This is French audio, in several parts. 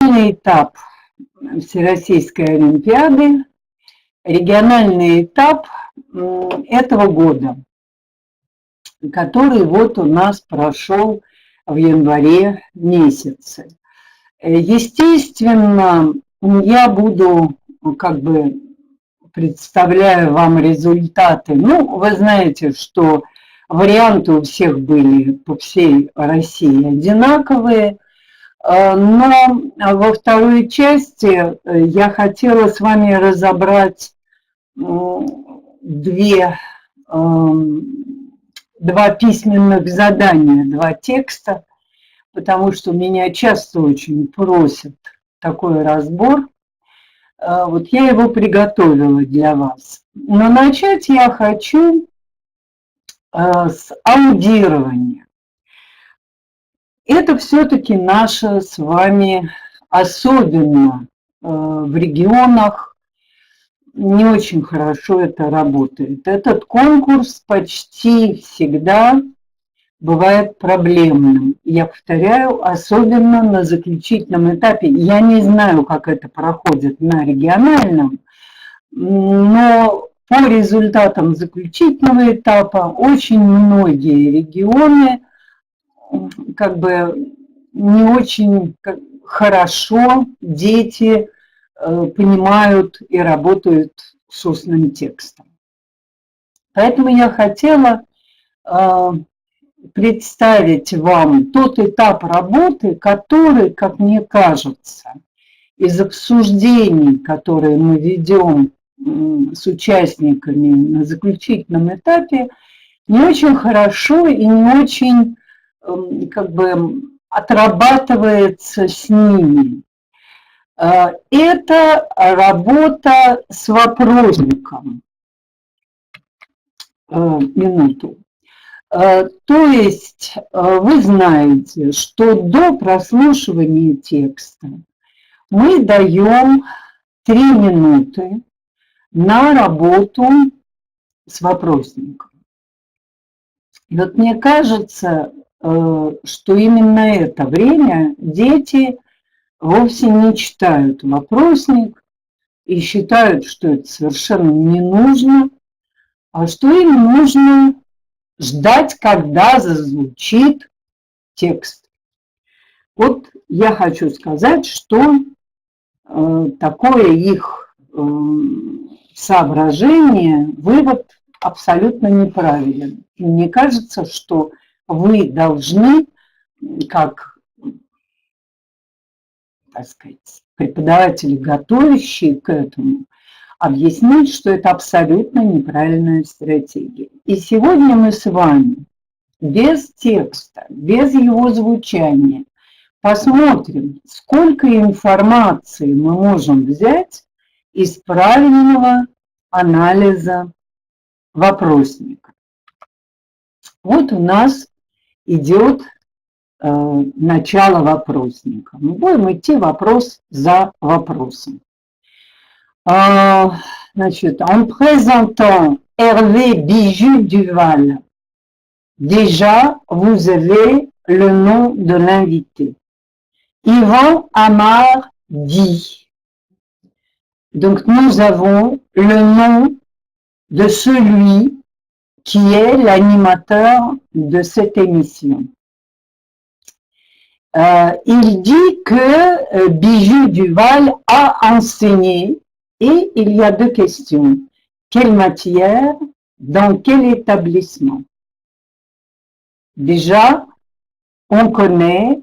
Региональный этап Всероссийской Олимпиады, региональный этап этого года, который вот у нас прошел в январе месяце. Естественно, я буду представляю вам результаты. Ну, вы знаете, что варианты у всех были по всей России одинаковые, но во второй части я хотела с вами разобрать два письменных задания, два текста, потому что меня часто очень просят такой разбор. Вот я его приготовила для вас. Но начать я хочу с аудирования. Это все-таки наше с вами, особенно в регионах, не очень хорошо это работает. Этот конкурс почти всегда бывает проблемным. Я повторяю, особенно на заключительном этапе. Я не знаю, как это проходит на региональном, но по результатам заключительного этапа очень многие регионы не очень хорошо дети понимают и работают с устным текстом. Поэтому я хотела представить вам тот этап работы, который, как мне кажется, из обсуждений, которые мы ведем с участниками на заключительном этапе, не очень хорошо и не очень отрабатывается с ними. Это работа с вопросником. Минуту. То есть вы знаете, что до прослушивания текста мы даем 3 минуты на работу с вопросником. И вот мне кажется, что именно это время дети вовсе не читают вопросник и считают, что это совершенно не нужно, а что им нужно ждать, когда зазвучит текст. Вот я хочу сказать, что такое их соображение, вывод абсолютно неправилен. И мне кажется, что вы должны, как, преподаватели, готовящие к этому, объяснить, что это абсолютно неправильная стратегия. И сегодня мы с вами без текста, без его звучания посмотрим, сколько информации мы можем взять из правильного анализа вопросника. Вот у нас идет начало вопросника. Мы будем идти вопрос за вопросом. Значит, en présentant Hervé Bijoux-Duval, déjà vous avez le nom de l'invité. Yvan Amar dit. Donc nous avons le nom de celui qui est l'animateur de cette émission. Il dit que Bijoux-Duval a enseigné. Et il y a 2 questions. Quelle matière? Dans quel établissement? Déjà, on connaît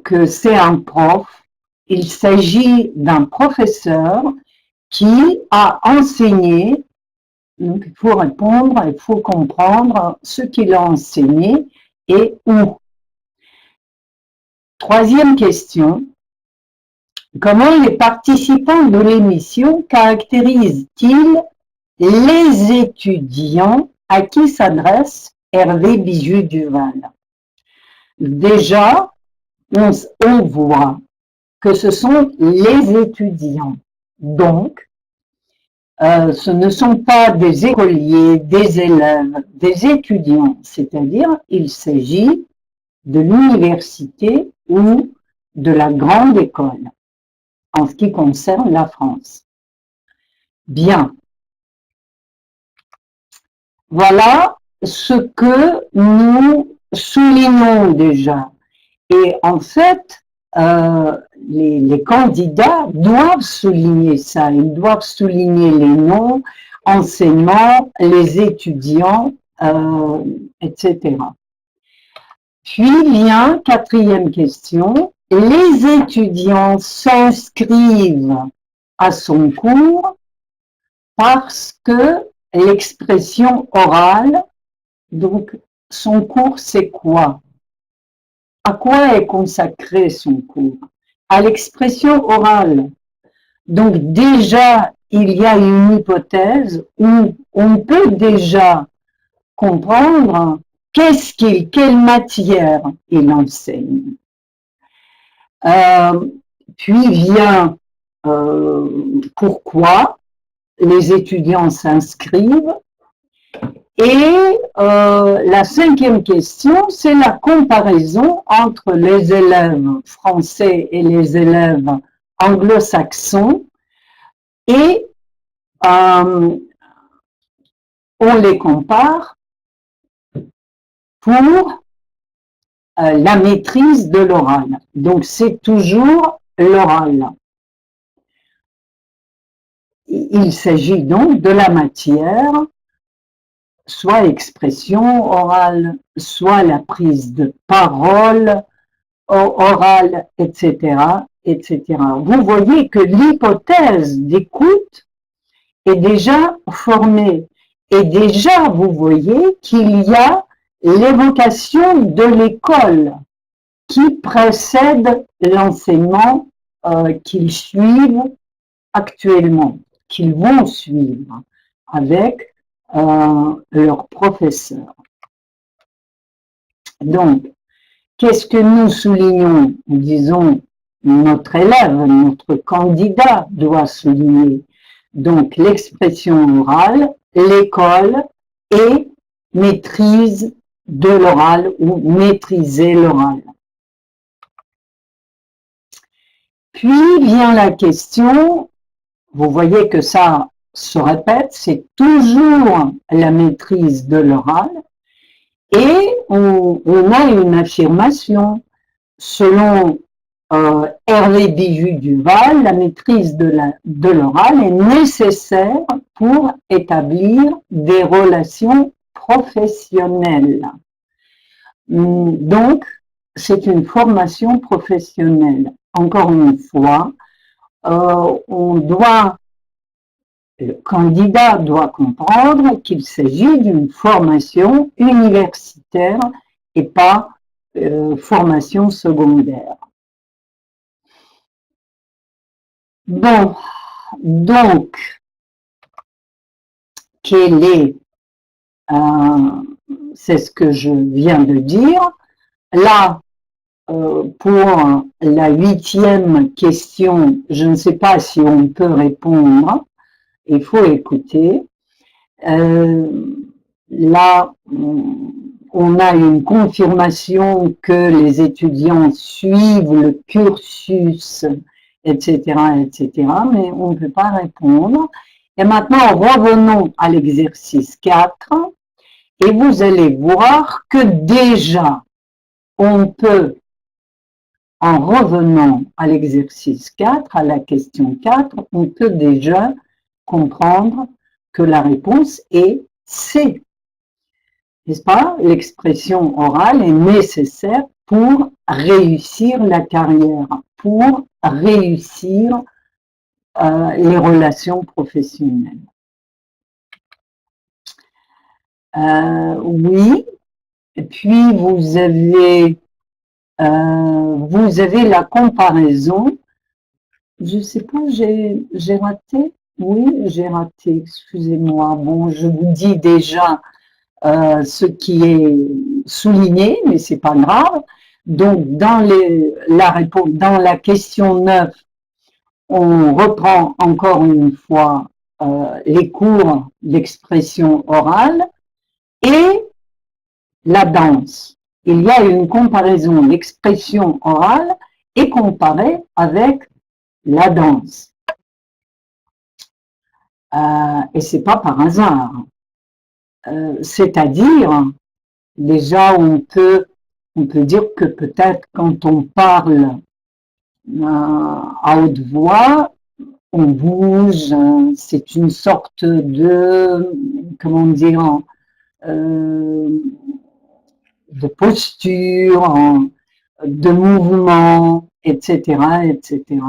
que c'est un prof. Il s'agit d'un professeur qui a enseigné. Donc, il faut répondre, il faut comprendre ce qu'il a enseigné et où. 3e question. Comment les participants de l'émission caractérisent-ils les étudiants à qui s'adresse Hervé Bijoux-Duval? Déjà, on voit que ce sont les étudiants. Donc, ce ne sont pas des écoliers, des élèves, des étudiants. C'est-à-dire, il s'agit de l'université ou de la grande école en ce qui concerne la France. Bien. Voilà ce que nous soulignons déjà. Et en fait, les candidats doivent souligner ça. Ils doivent souligner les noms, enseignements, les étudiants, etc. Puis vient quatrième question. Les étudiants s'inscrivent à son cours parce que l'expression orale, donc son cours c'est quoi? À quoi est consacré son cours? À l'expression orale. Donc déjà, il y a une hypothèse où on peut déjà comprendre quelle matière il enseigne. Puis vient pourquoi les étudiants s'inscrivent. Et la cinquième question, c'est la comparaison entre les élèves français et les élèves anglo-saxons. Et on les compare pour la maîtrise de l'oral. Donc c'est toujours l'oral. Il s'agit donc de la matière, soit l'expression orale, soit la prise de parole orale, etc., etc. Vous voyez que l'hypothèse d'écoute est déjà formée. Et déjà, vous voyez qu'il y a l'évocation de l'école qui précède l'enseignement qu'ils suivent actuellement, qu'ils vont suivre avec leurs professeurs. Donc, qu'est-ce que nous soulignons? Disons, notre élève, notre candidat doit souligner. Donc, l'expression orale, l'école et maîtrise de l'oral ou maîtriser l'oral. Puis vient la question, vous voyez que ça se répète, c'est toujours la maîtrise de l'oral. Et on a une affirmation selon Hervé Bijou-Duval, la maîtrise de l'oral est nécessaire pour établir des relations professionnelles. Donc, c'est une formation professionnelle. Encore une fois, le candidat doit comprendre qu'il s'agit d'une formation universitaire et pas formation secondaire. Bon, donc, c'est ce que je viens de dire. Là, pour la 8e question, je ne sais pas si on peut répondre. Il faut écouter. Là, on a une confirmation que les étudiants suivent le cursus, etc., etc., mais on ne peut pas répondre. Et maintenant, revenons à l'exercice 4, et vous allez voir que déjà, on peut, en revenant à l'exercice 4, à la question 4, on peut déjà comprendre que la réponse est C. N'est-ce pas? L'expression orale est nécessaire pour réussir la carrière, pour réussir les relations professionnelles. Oui, et puis vous avez la comparaison. Je ne sais pas, j'ai raté? Oui, j'ai raté, excusez-moi. Bon, je vous dis déjà ce qui est souligné, mais c'est pas grave. Donc, dans la question 9, on reprend encore une fois les cours d'expression orale et la danse. Il y a une comparaison d'expression orale est comparé avec la danse. Et c'est pas par hasard. C'est-à-dire, déjà, on peut dire que peut-être quand on parle à haute voix, on bouge, c'est une sorte de, comment dire, de posture, de mouvement, etc., etc.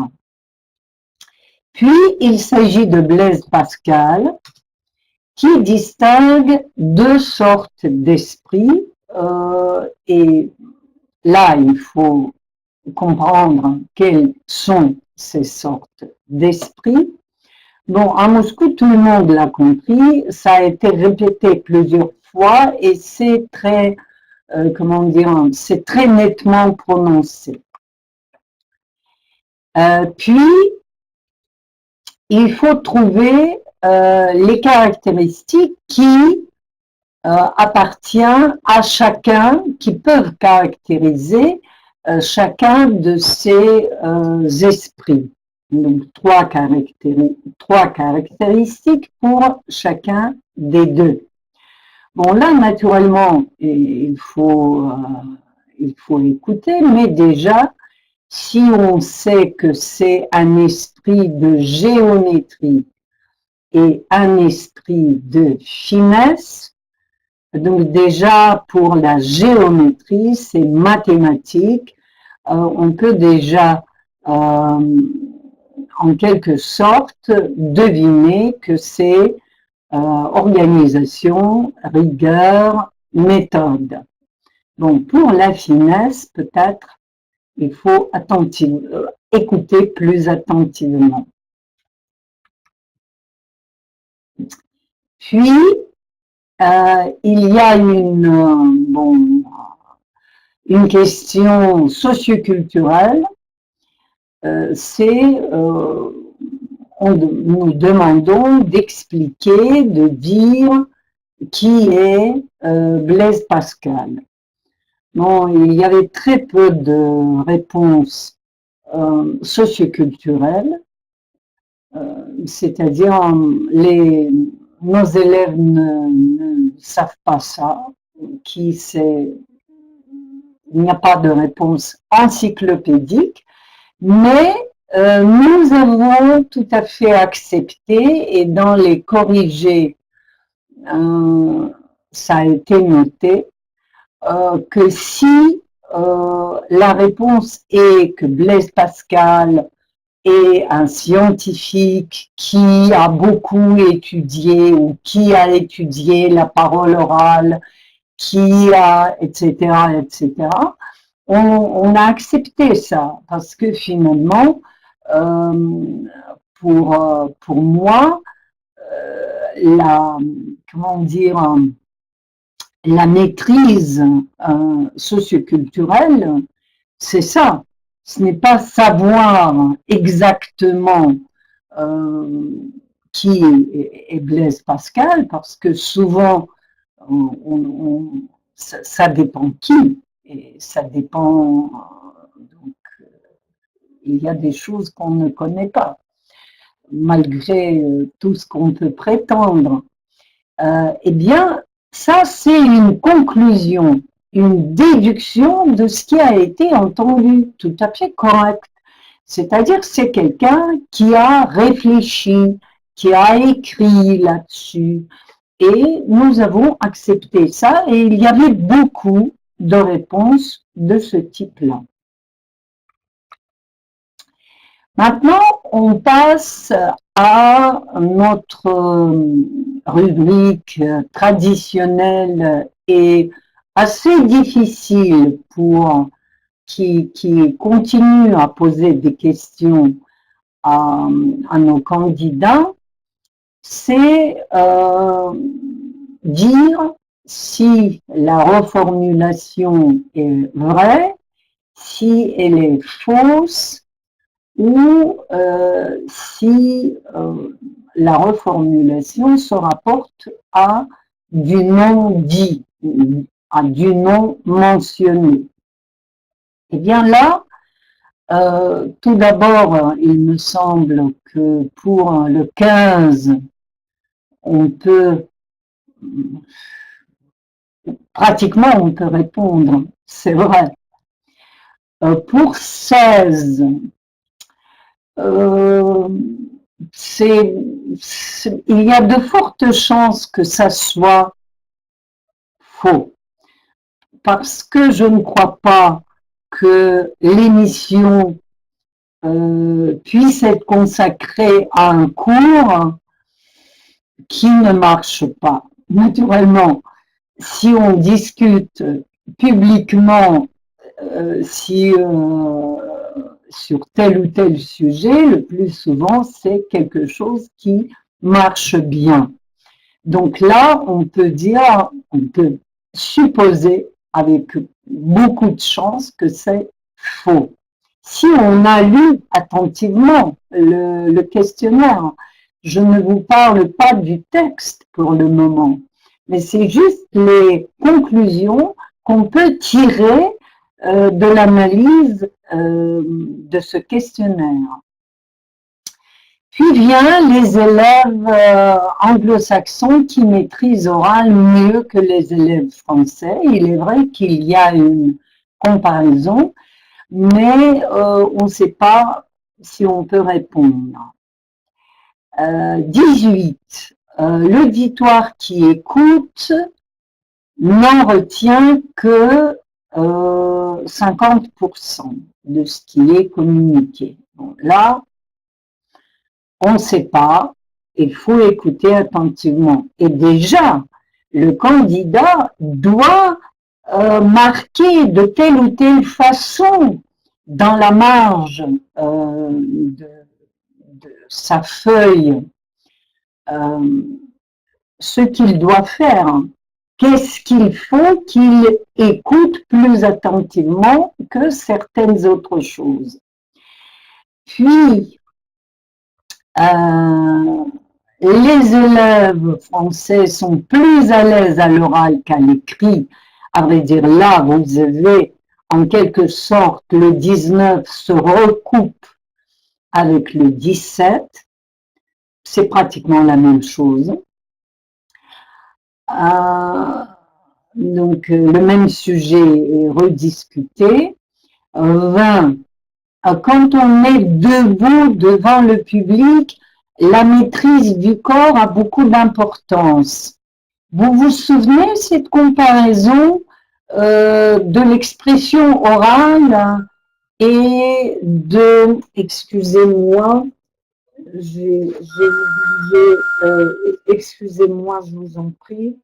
Puis, il s'agit de Blaise Pascal, qui distingue deux sortes d'esprit, et là, il faut comprendre quelles sont ces sortes d'esprit. Bon, à Moscou, tout le monde l'a compris, ça a été répété plusieurs fois et c'est très, comment dire, c'est très nettement prononcé. Puis, il faut trouver les caractéristiques qui appartiennent à chacun, qui peuvent caractériser chacun de ces esprits. Donc, trois caractéristiques pour chacun des deux. Bon, là, naturellement, il faut écouter, mais déjà, si on sait que c'est un esprit de géométrie et un esprit de finesse, donc déjà pour la géométrie, c'est mathématique, on peut déjà en quelque sorte deviner que c'est organisation, rigueur, méthode. Donc pour la finesse, peut-être il faut écouter plus attentivement. Puis, il y a une question socioculturelle, nous demandons d'expliquer, de dire qui est Blaise Pascal. Bon, il y avait très peu de réponses socioculturelles, c'est-à-dire nos élèves ne savent pas ça, il n'y a pas de réponse encyclopédique, mais nous avons tout à fait accepté et dans les corrigés, ça a été noté que si la réponse est que Blaise Pascal est un scientifique qui a beaucoup étudié ou qui a étudié la parole orale, etc., etc., on a accepté ça parce que finalement, pour moi, comment dire, la maîtrise socioculturelle, c'est ça. Ce n'est pas savoir exactement qui est Blaise Pascal, parce que souvent, ça dépend qui, et ça dépend. Donc, il y a des choses qu'on ne connaît pas, malgré tout ce qu'on peut prétendre. Eh bien, ça, c'est une conclusion, une déduction de ce qui a été entendu, tout à fait correct. C'est-à-dire que c'est quelqu'un qui a réfléchi, qui a écrit là-dessus, et nous avons accepté ça, et il y avait beaucoup de réponses de ce type-là. Maintenant, on passe à notre rubrique traditionnelle et assez difficile pour qui continue à poser des questions à nos candidats, c'est dire si la reformulation est vraie, si elle est fausse, ou si la reformulation se rapporte à du non dit, à du non mentionné. Eh bien là, Tout d'abord, il me semble que pour le 15, on peut, pratiquement on peut répondre, c'est vrai. Pour 16, il y a de fortes chances que ça soit faux, parce que je ne crois pas que l'émission puisse être consacrée à un cours qui ne marche pas. Naturellement, si on discute publiquement sur tel ou tel sujet, le plus souvent, c'est quelque chose qui marche bien. Donc là, on peut dire, on peut supposer avec beaucoup de chance que c'est faux. Si on a lu attentivement le questionnaire, je ne vous parle pas du texte pour le moment, mais c'est juste les conclusions qu'on peut tirer de l'analyse de ce questionnaire. Puis vient les élèves anglo-saxons qui maîtrisent oral mieux que les élèves français. Il est vrai qu'il y a une comparaison, mais on ne sait pas si on peut répondre. 18. L'auditoire qui écoute n'en retient que 50% de ce qui est communiqué. Bon, là, on ne sait pas, il faut écouter attentivement. Et déjà, le candidat doit marquer de telle ou telle façon dans la marge de sa feuille ce qu'il doit faire. Qu'est-ce qu'il faut qu'il écoute plus attentivement que certaines autres choses. Puis, les élèves français sont plus à l'aise à l'oral qu'à l'écrit. À vrai dire, là, vous avez en quelque sorte le 19 se recoupe avec le 17. C'est pratiquement la même chose. Donc, le même sujet est rediscuté. 20. Quand on est debout devant le public, la maîtrise du corps a beaucoup d'importance. Vous vous souvenez de cette comparaison de l'expression orale et de, excusez-moi, j'ai oublié, excusez-moi, je vous en prie.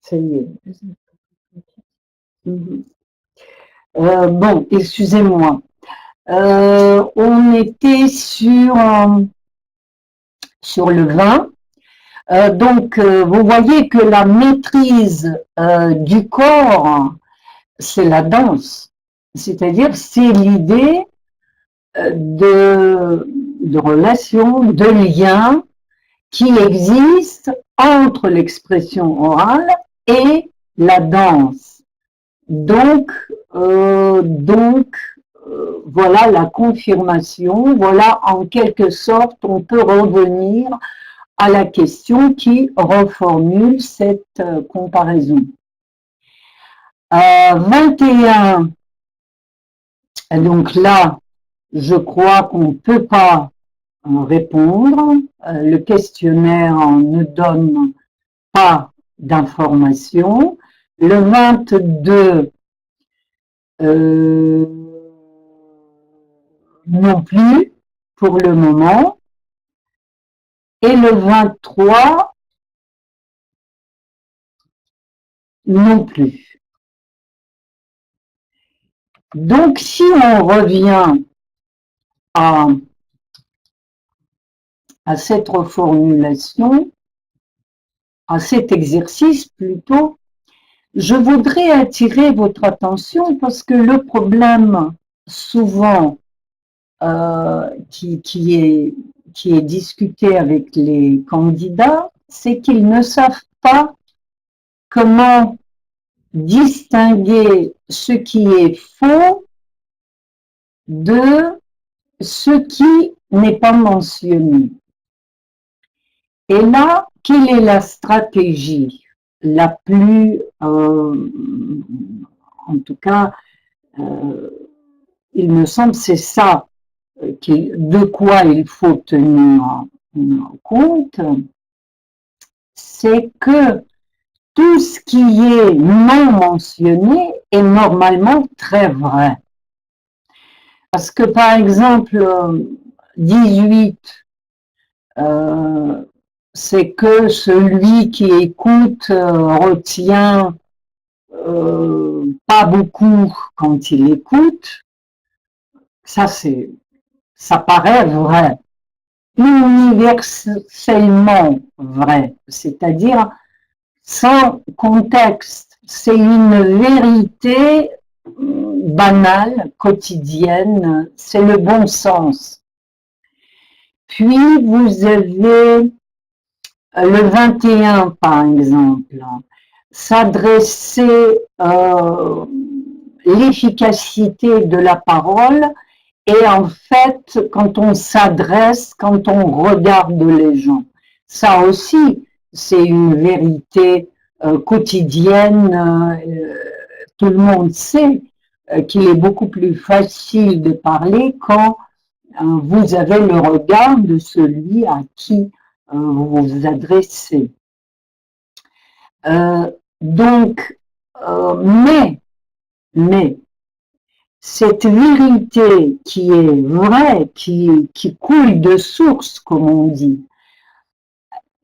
Ça y est. Bon, excusez-moi. On était sur le 20. Donc, vous voyez que la maîtrise du corps, c'est la danse. C'est-à-dire, c'est l'idée de relation, de lien qui existe entre l'expression orale et la danse. Donc, voilà la confirmation, voilà en quelque sorte, on peut revenir à la question qui reformule cette comparaison. 21, donc là, je crois qu'on ne peut pas répondre. Le questionnaire ne donne pas d'informations. Le 22, non plus pour le moment. Et le 23, non plus. Donc, si on revient à cette reformulation, à cet exercice plutôt, je voudrais attirer votre attention parce que le problème souvent qui est qui est discuté avec les candidats, c'est qu'ils ne savent pas comment distinguer ce qui est faux de ce qui n'est pas mentionné. Et là, quelle est la stratégie la plus, en tout cas, il me semble, c'est ça de quoi il faut tenir compte, c'est que tout ce qui est non mentionné est normalement très vrai. Parce que par exemple, 18, c'est que celui qui écoute retient pas beaucoup quand il écoute. Ça paraît vrai, universellement vrai, c'est-à-dire sans contexte. C'est une vérité banale, quotidienne, c'est le bon sens. Puis vous avez le 21 par exemple, s'adresser l'efficacité de la parole. Et en fait, quand on s'adresse, quand on regarde les gens, ça aussi, c'est une vérité quotidienne. Tout le monde sait qu'il est beaucoup plus facile de parler quand vous avez le regard de celui à qui vous vous adressez. Donc, mais, cette vérité qui est vraie, qui coule de source, comme on dit,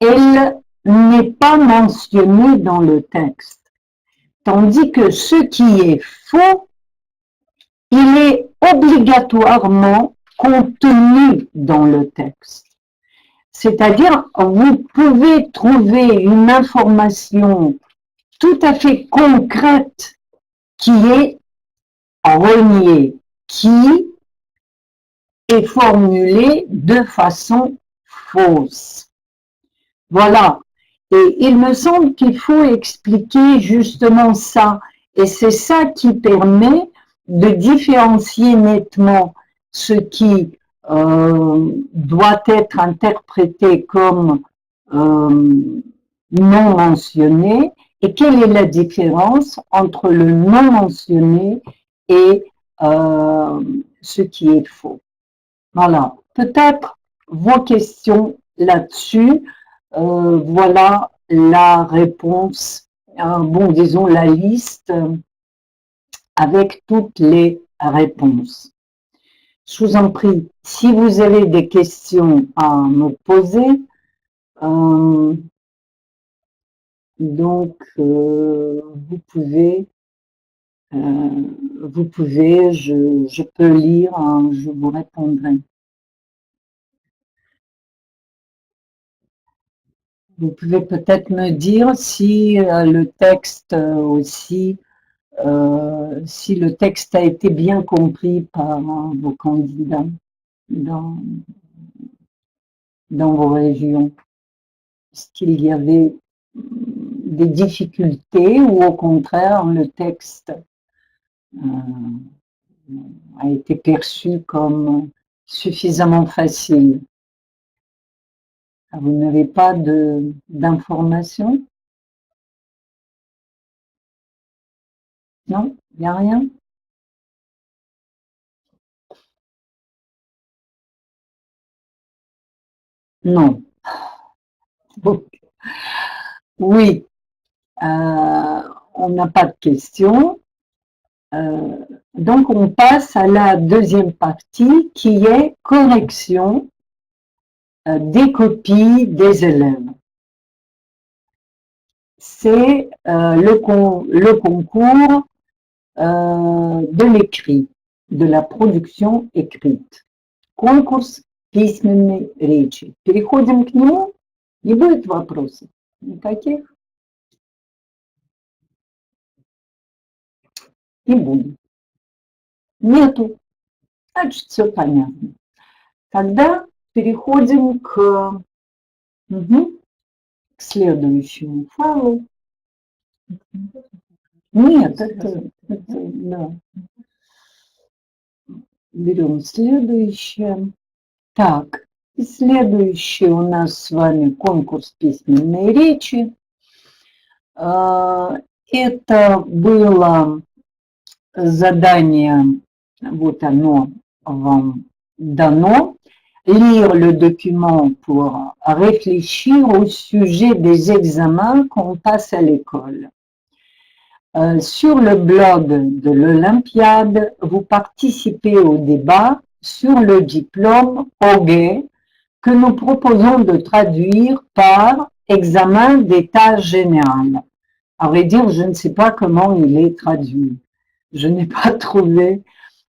elle n'est pas mentionnée dans le texte. Tandis que ce qui est faux, il est obligatoirement contenu dans le texte. C'est-à-dire, vous pouvez trouver une information tout à fait concrète qui est reniée, qui est formulée de façon fausse. Voilà. Et il me semble qu'il faut expliquer justement ça. Et c'est ça qui permet de différencier nettement ce qui doit être interprété comme non mentionné et quelle est la différence entre le non mentionné et ce qui est faux. Voilà, peut-être vos questions là-dessus. Voilà la réponse, bon, disons la liste avec toutes les réponses. Je vous en prie, si vous avez des questions à me poser, donc vous pouvez, je peux lire, hein, je vous répondrai. Vous pouvez peut-être me dire si le texte aussi, si le texte a été bien compris par vos candidats dans vos régions. Est-ce qu'il y avait des difficultés ou au contraire le texte a été perçu comme suffisamment facile? Vous n'avez pas d'informations? Non, il n'y a rien? Non. Bon. Oui, on n'a pas de questions. Donc on passe à la deuxième partie qui est correction des copies des élèves. C'est le concours de l'écrit, de la production écrite. Конкурс письменной речи. Переходим к нему. Не будет вопросов никаких? Не будет. Нету. Значит, все понятно. Тогда переходим к следующему файлу. Нет, это да. Берем следующее. Так, и следующий у нас с вами конкурс письменной речи. Это было задание, вот оно вам дано. Lire le document pour réfléchir au sujet des examens qu'on passe à l'école. Sur le blog de l'Olympiade, vous participez au débat sur le diplôme OGE que nous proposons de traduire par examen d'état général. À vrai dire, je ne sais pas comment il est traduit. Je n'ai pas trouvé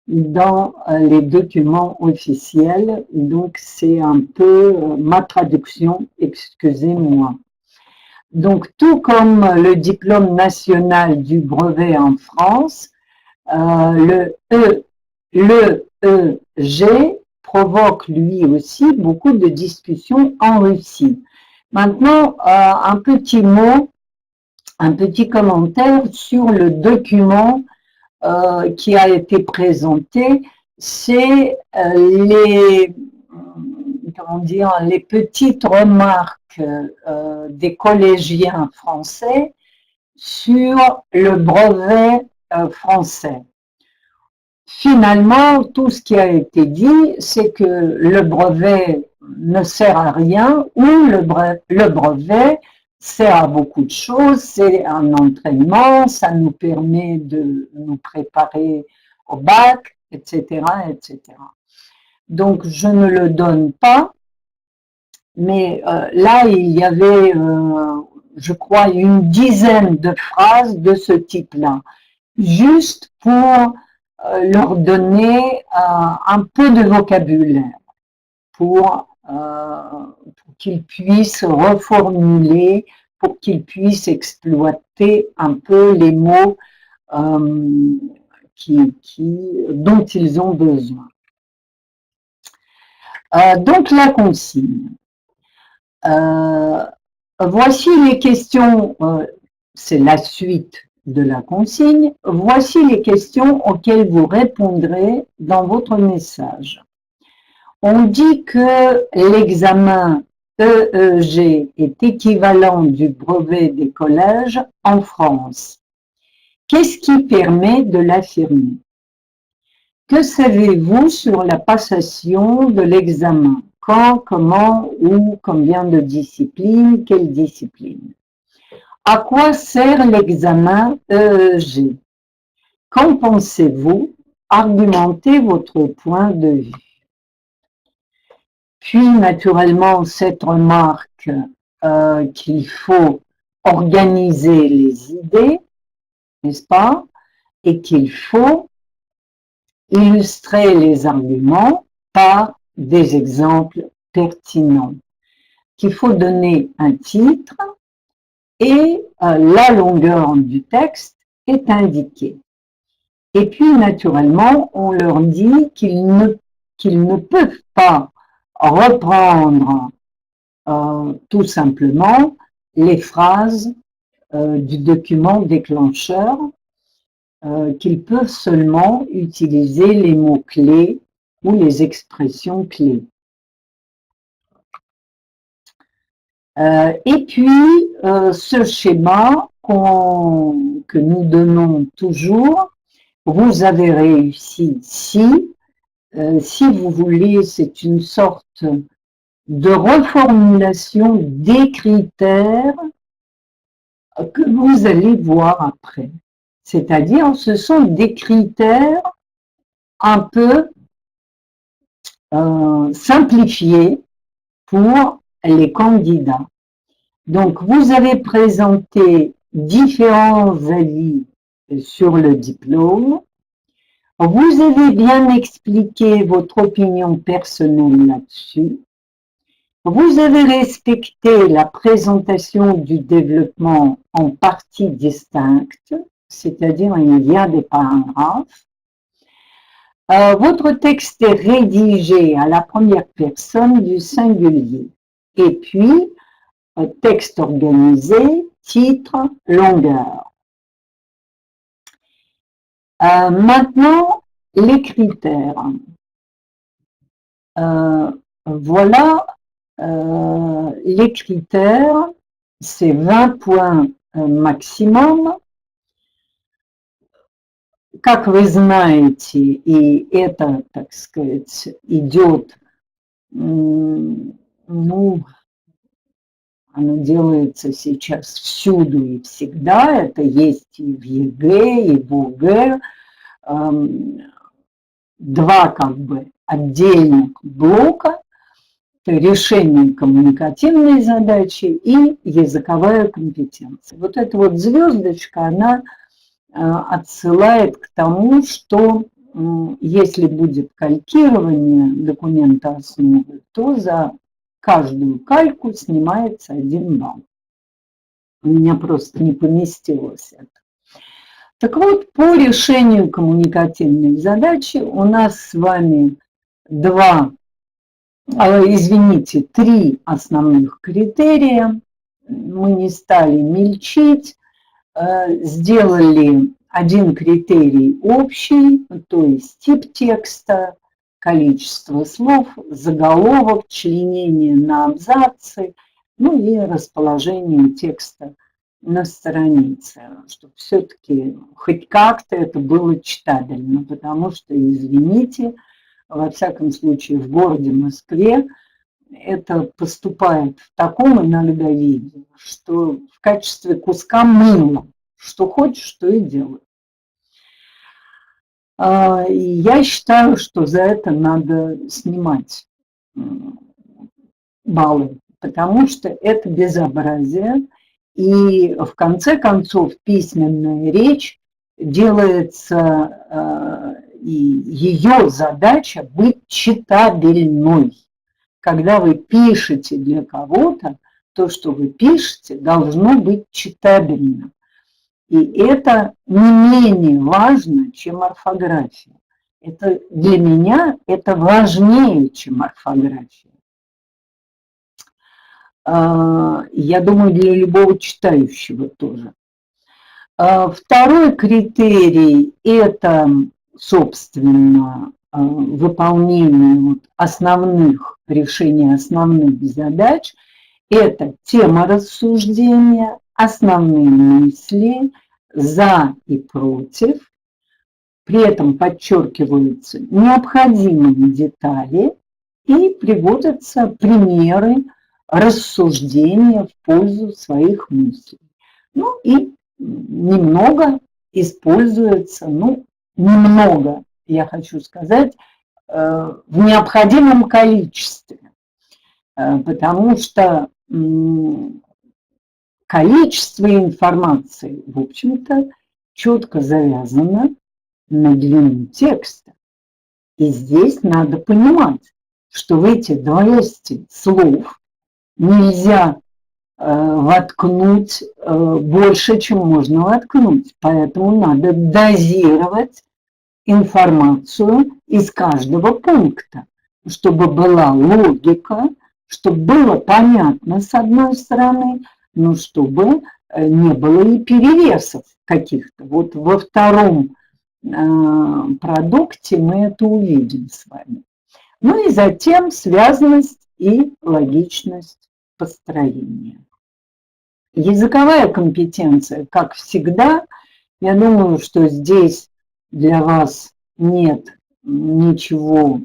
dans les documents officiels, donc c'est un peu ma traduction, excusez-moi. Donc, tout comme le diplôme national du brevet en France, le EG provoque lui aussi beaucoup de discussions en Russie. Maintenant, un petit mot, un petit commentaire sur le document qui a été présenté, c'est les petites remarques des collégiens français sur le brevet français. Finalement, tout ce qui a été dit, c'est que le brevet ne sert à rien ou le brevet sert à beaucoup de choses, c'est un entraînement, ça nous permet de nous préparer au bac, etc., etc. Donc, je ne le donne pas, mais là, il y avait, je crois, une dizaine de phrases de ce type-là, juste pour leur donner un peu de vocabulaire, pour qu'ils puissent reformuler, pour qu'ils puissent exploiter un peu les mots dont ils ont besoin. Donc la consigne. Voici les questions, c'est la suite de la consigne. Voici les questions auxquelles vous répondrez dans votre message. On dit que l'examen EEG est équivalent du brevet des collèges en France. Qu'est-ce qui permet de l'affirmer? Que savez-vous sur la passation de l'examen? Quand, comment, où, combien de disciplines, quelle discipline? À quoi sert l'examen EEG? Qu'en pensez-vous? Argumentez votre point de vue. Puis, naturellement, cette remarque qu'il faut organiser les idées, n'est-ce pas? Et qu'il faut illustrer les arguments par des exemples pertinents. Qu'il faut donner un titre et la longueur du texte est indiquée. Et puis, naturellement, on leur dit qu'ils ne peuvent pas reprendre tout simplement les phrases du document déclencheur, qu'ils peuvent seulement utiliser les mots-clés ou les expressions clés. Et puis, ce schéma que nous donnons toujours, vous avez réussi si vous voulez, c'est une sorte de reformulation des critères que vous allez voir après. C'est-à-dire, ce sont des critères un peu simplifiés pour les candidats. Donc, vous avez présenté différents avis sur le diplôme. Vous avez bien expliqué votre opinion personnelle là-dessus. Vous avez respecté la présentation du développement en parties distinctes, c'est-à-dire il y a des paragraphes. Votre texte est rédigé à la première personne du singulier. Et puis, texte organisé, titre, longueur. Maintenant, les critères. Voilà les critères, c'est 20 points максимум. Как вы знаете, и это, так сказать, идет, ну, оно делается сейчас всюду и всегда, это есть и в ЕГЭ, и в ОГЭ, два как бы отдельных блока, решение коммуникативной задачи и языковая компетенция. Вот эта вот звездочка, она отсылает к тому, что если будет калькирование документа основы, то за каждую кальку снимается 1 балл. У меня просто не поместилось это. Так вот, по решению коммуникативной задачи у нас с вами 3 основных критерия. Мы не стали мельчить, сделали один критерий общий, то есть тип текста, количество слов, заголовок, членение на абзацы, ну и расположение текста на странице, чтобы все-таки хоть как-то это было читабельно, потому что, извините, во всяком случае в городе Москве это поступает в таком иногда виде, что в качестве куска мыла, что хочешь, то и делай. И я считаю, что за это надо снимать баллы, потому что это безобразие. И в конце концов письменная речь делается, и ее задача быть читабельной. Когда вы пишете для кого-то, то, что вы пишете, должно быть читабельно. И это не менее важно, чем орфография. Это для меня это важнее, чем орфография. Я думаю, для любого читающего тоже. Второй критерий – это, собственно, выполнение решения основных задач. Это тема рассуждения, основные мысли, за и против. При этом подчеркиваются необходимые детали и приводятся примеры рассуждения в пользу своих мыслей. Ну и немного используется, немного, я хочу сказать, в необходимом количестве, потому что количество информации, в общем-то, четко завязано на длину текста. И здесь надо понимать, что в эти 200 слов нельзя воткнуть больше, чем можно воткнуть. Поэтому надо дозировать информацию из каждого пункта, чтобы была логика, чтобы было понятно с одной стороны, но чтобы не было и перевесов каких-то. Вот во втором продукте мы это увидим с вами. Ну и затем связанность и логичность построения. Языковая компетенция, как всегда, я думаю, что здесь для вас нет ничего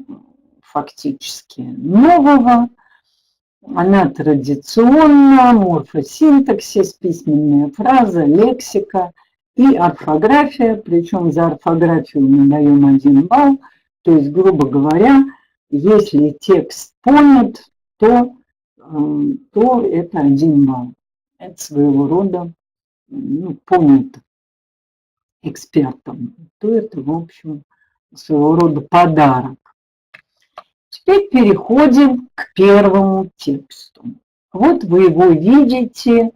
фактически нового. Она традиционна, морфосинтаксис, письменная фраза, лексика и орфография. Причем за орфографию мы даем 1 балл. То есть, грубо говоря, если текст понят, то это 1 балл. Это своего рода понят экспертом. То это, в общем, своего рода подарок. Теперь переходим к первому тексту. Вот вы его видите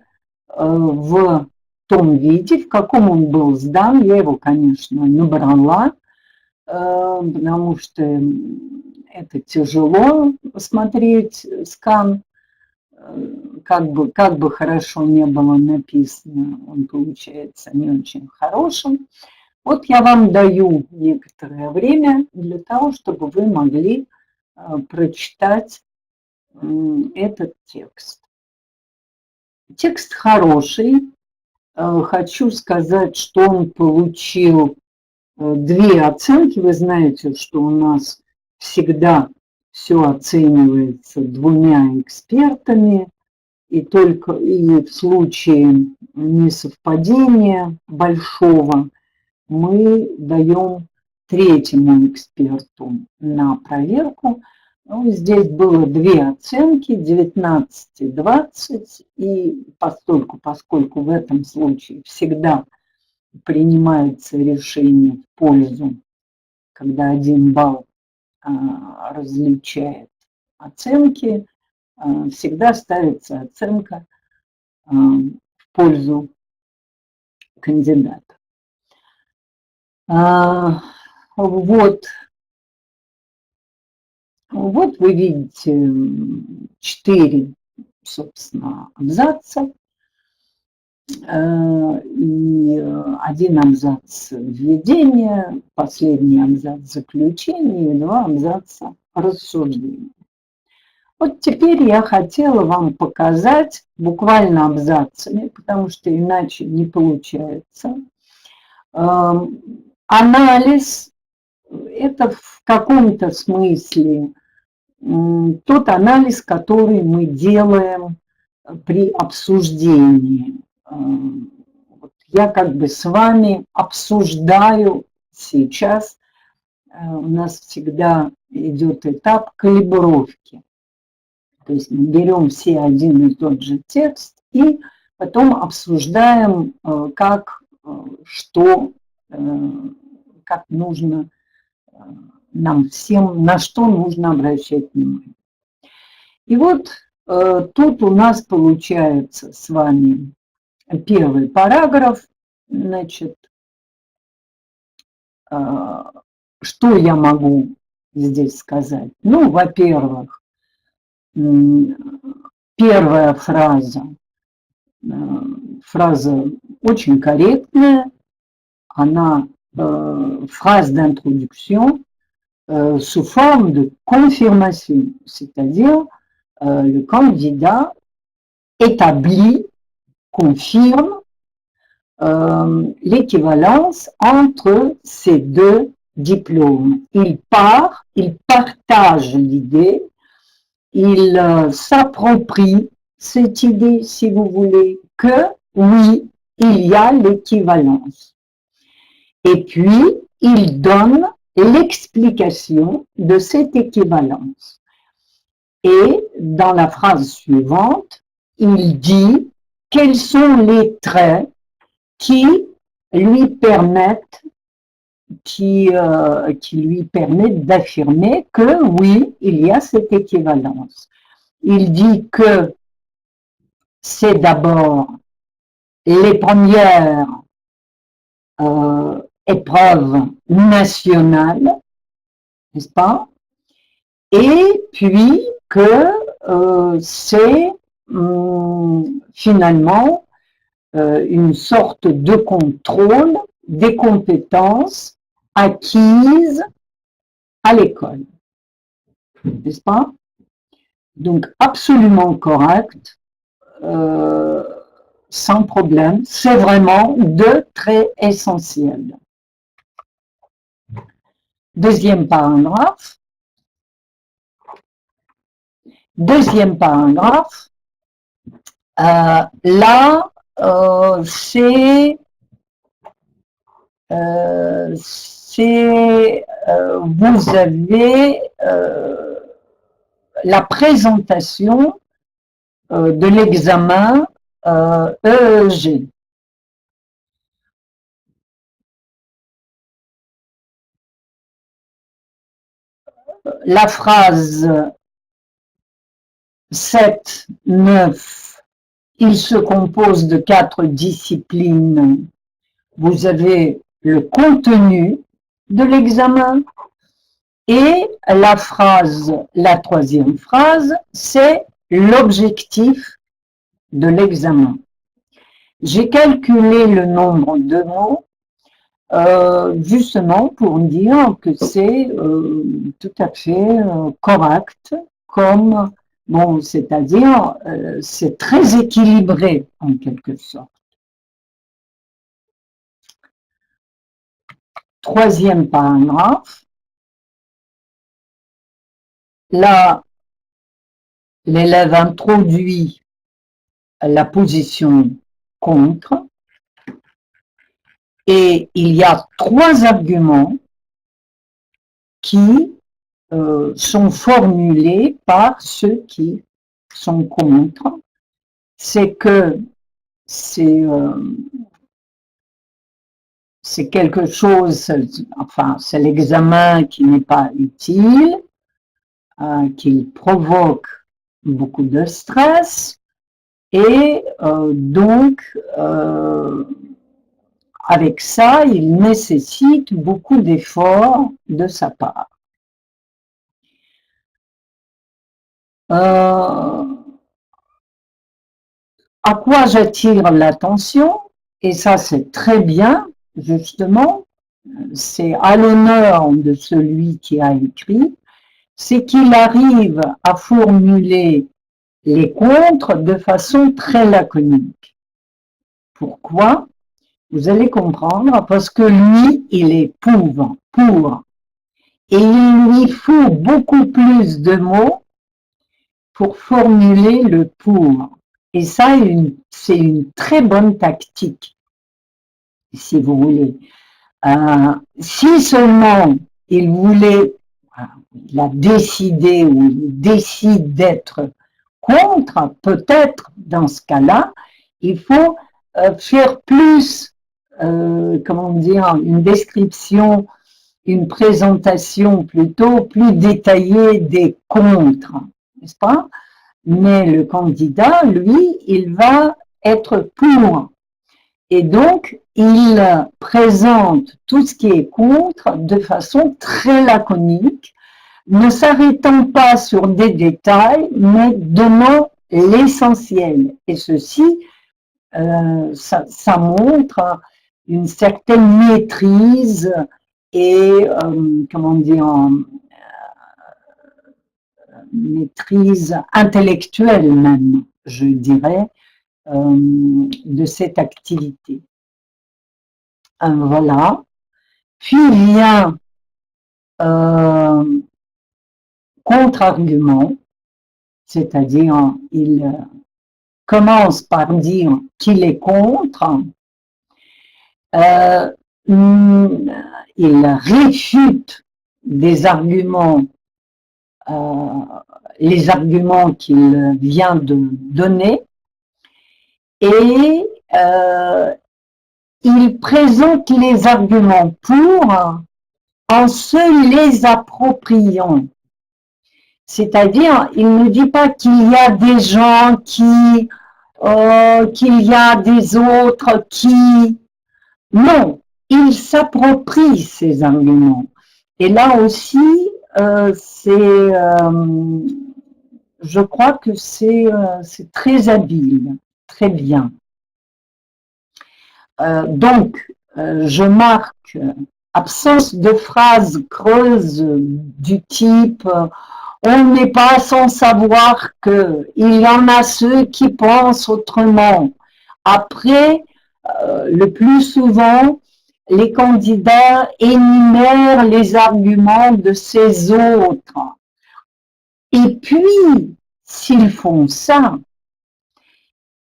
в том виде, в каком он был сдан. Я его, конечно, набрала. потому что это тяжело смотреть скан, как бы хорошо не было написано, он получается не очень хорошим. Вот я вам даю некоторое время для того, чтобы вы могли прочитать этот текст. Текст хороший. Хочу сказать, что он получил 2 оценки. Вы знаете, что у нас всегда все оценивается 2 экспертами, и только в случае несовпадения большого мы даем 3-му эксперту на проверку. Ну, здесь было 2 оценки, 19 и 20, и поскольку в этом случае всегда принимается решение в пользу, когда 1 балл различает оценки, всегда ставится оценка в пользу кандидата. Вот вы видите 4, собственно, абзаца. И 1 абзац введения, последний абзац заключения и 2 абзаца рассуждения. Вот теперь я хотела вам показать буквально абзацами, потому что иначе не получается. Анализ – это в каком-то смысле тот анализ, который мы делаем при обсуждении. Я как бы с вами обсуждаю сейчас, у нас всегда идет этап калибровки. То есть мы берем все один и тот же текст и потом обсуждаем, как нужно нам всем, на что нужно обращать внимание. И вот тут у нас получается с вами 1 параграф. Значит, что я могу здесь сказать? Ну, во-первых, 1-я фраза очень корректная, она phrase d'introduction sous forme de confirmation, c'est-à-dire le candidat établit, confirme l'équivalence entre ces 2 diplômes. Il partage l'idée, il s'approprie cette idée, si vous voulez, que oui, il y a l'équivalence. Et puis, il donne l'explication de cette équivalence. Et dans la phrase suivante, il dit quels sont les traits qui lui permettent d'affirmer que oui, il y a cette équivalence. Il dit que c'est d'abord les premières épreuves nationales, n'est-ce pas? Et puis que c'est finalement une sorte de contrôle des compétences acquises à l'école, n'est-ce pas? Donc absolument correct, sans problème, c'est vraiment 2 traits essentiels. 2e paragraphe. 2e paragraphe. Là, vous avez la présentation de l'examen EEG. La phrase 7, 9, il se compose de 4 disciplines. Vous avez le contenu de l'examen. Et la troisième phrase, c'est l'objectif de l'examen. J'ai calculé le nombre de mots justement pour dire que c'est tout à fait correct, comme, bon, c'est-à-dire c'est très équilibré en quelque sorte. Troisième paragraphe. Là, l'élève introduit la position contre et il y a trois arguments qui sont formulés par ceux qui sont contre. C'est que c'est quelque chose, enfin, c'est l'examen qui n'est pas utile, qu'il provoque beaucoup de stress, et donc, avec ça, il nécessite beaucoup d'efforts de sa part. À quoi j'attire l'attention, et ça c'est très bien, justement, c'est à l'honneur de celui qui a écrit, c'est qu'il arrive à formuler les contres de façon très laconique. Pourquoi? Vous allez comprendre, parce que lui, il est pour. Et il lui faut beaucoup plus de mots pour formuler le pour. Et ça, c'est une très bonne tactique, si vous voulez. Si seulement il voulait, il a décidé ou il décide d'être contre, peut-être dans ce cas-là, il faut faire plus, comment dire, une description, une présentation plutôt plus détaillée des contre, n'est-ce pas? Mais le candidat, lui, il va être pour. Et donc, il présente tout ce qui est contre de façon très laconique, ne s'arrêtant pas sur des détails, mais donnant l'essentiel. Et ceci, ça montre une certaine maîtrise et, comment dire, maîtrise intellectuelle même, je dirais, de cette activité. Voilà. Puis vient contre-argument, c'est-à-dire il commence par dire qu'il est contre, il réfute des arguments, les arguments qu'il vient de donner, et il présente les arguments pour en se les appropriant. C'est-à-dire, il ne dit pas qu'il y a des gens qu'il y a des autres qui... Non, il s'approprie ces arguments. Et là aussi, je crois que c'est très habile, très bien. Donc, je marque absence de phrases creuses du type « on n'est pas sans savoir qu'il y en a ceux qui pensent autrement ». Après, le plus souvent, les candidats énumèrent les arguments de ces autres. Et puis, s'ils font ça,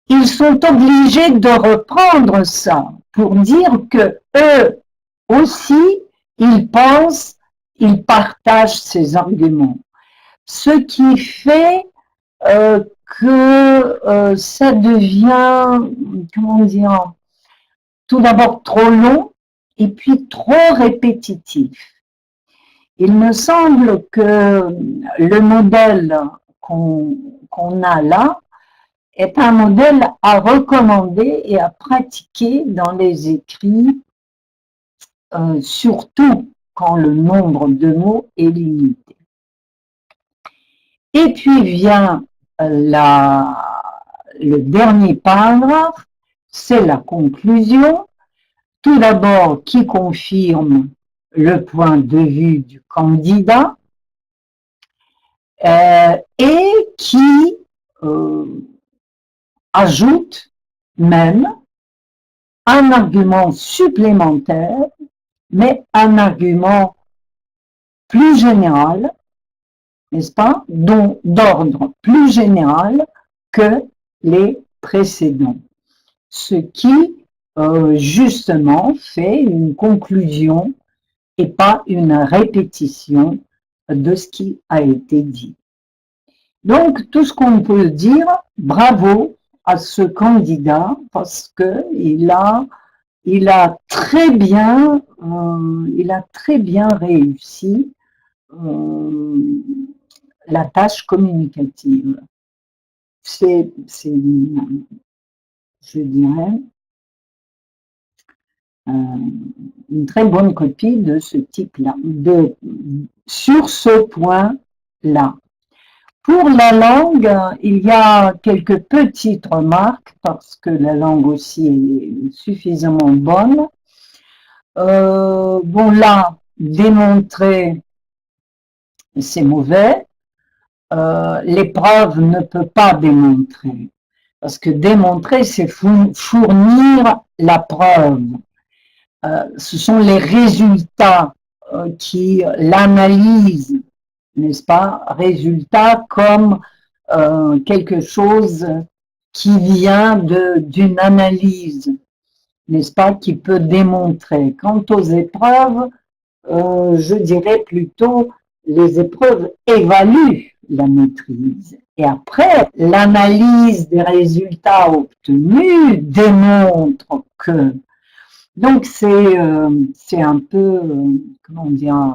ils sont obligés de reprendre ça pour dire que eux aussi, ils pensent, ils partagent ces arguments. Ce qui fait que ça devient, comment dire, tout d'abord trop long et puis trop répétitif. Il me semble que le modèle qu'on a là est un modèle à recommander et à pratiquer dans les écrits, surtout quand le nombre de mots est limité. Et puis vient le dernier paragraphe, c'est la conclusion. Tout d'abord, qui confirme le point de vue du candidat et qui ajoute même un argument supplémentaire, mais un argument plus général, n'est-ce pas, d'ordre plus général que les précédents. Ce qui, justement, fait une conclusion et pas une répétition de ce qui a été dit. Donc, tout ce qu'on peut dire, bravo à ce candidat parce qu'il a très bien, réussi la tâche communicative. C'est, je dirais, une très bonne copie de ce type-là, sur ce point-là. Pour la langue, il y a quelques petites remarques, parce que la langue aussi est suffisamment bonne. Bon, là, démontrer, c'est mauvais. L'épreuve ne peut pas démontrer, parce que démontrer, c'est fournir la preuve. Ce sont les résultats qui l'analysent, n'est-ce pas? Résultats comme quelque chose qui vient d'une analyse, n'est-ce pas? Qui peut démontrer. Quant aux épreuves, je dirais plutôt les épreuves évaluent la maîtrise. Et après, l'analyse des résultats obtenus démontre que. Donc, c'est un peu, comment dire,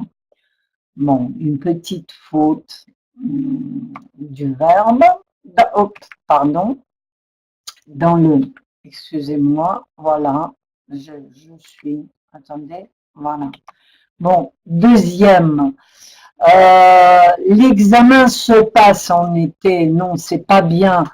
bon, une petite faute du verbe, pardon, dans le, excusez-moi, voilà, je suis, attendez, voilà. Bon, deuxième, l'examen se passe en été, non, c'est pas bien.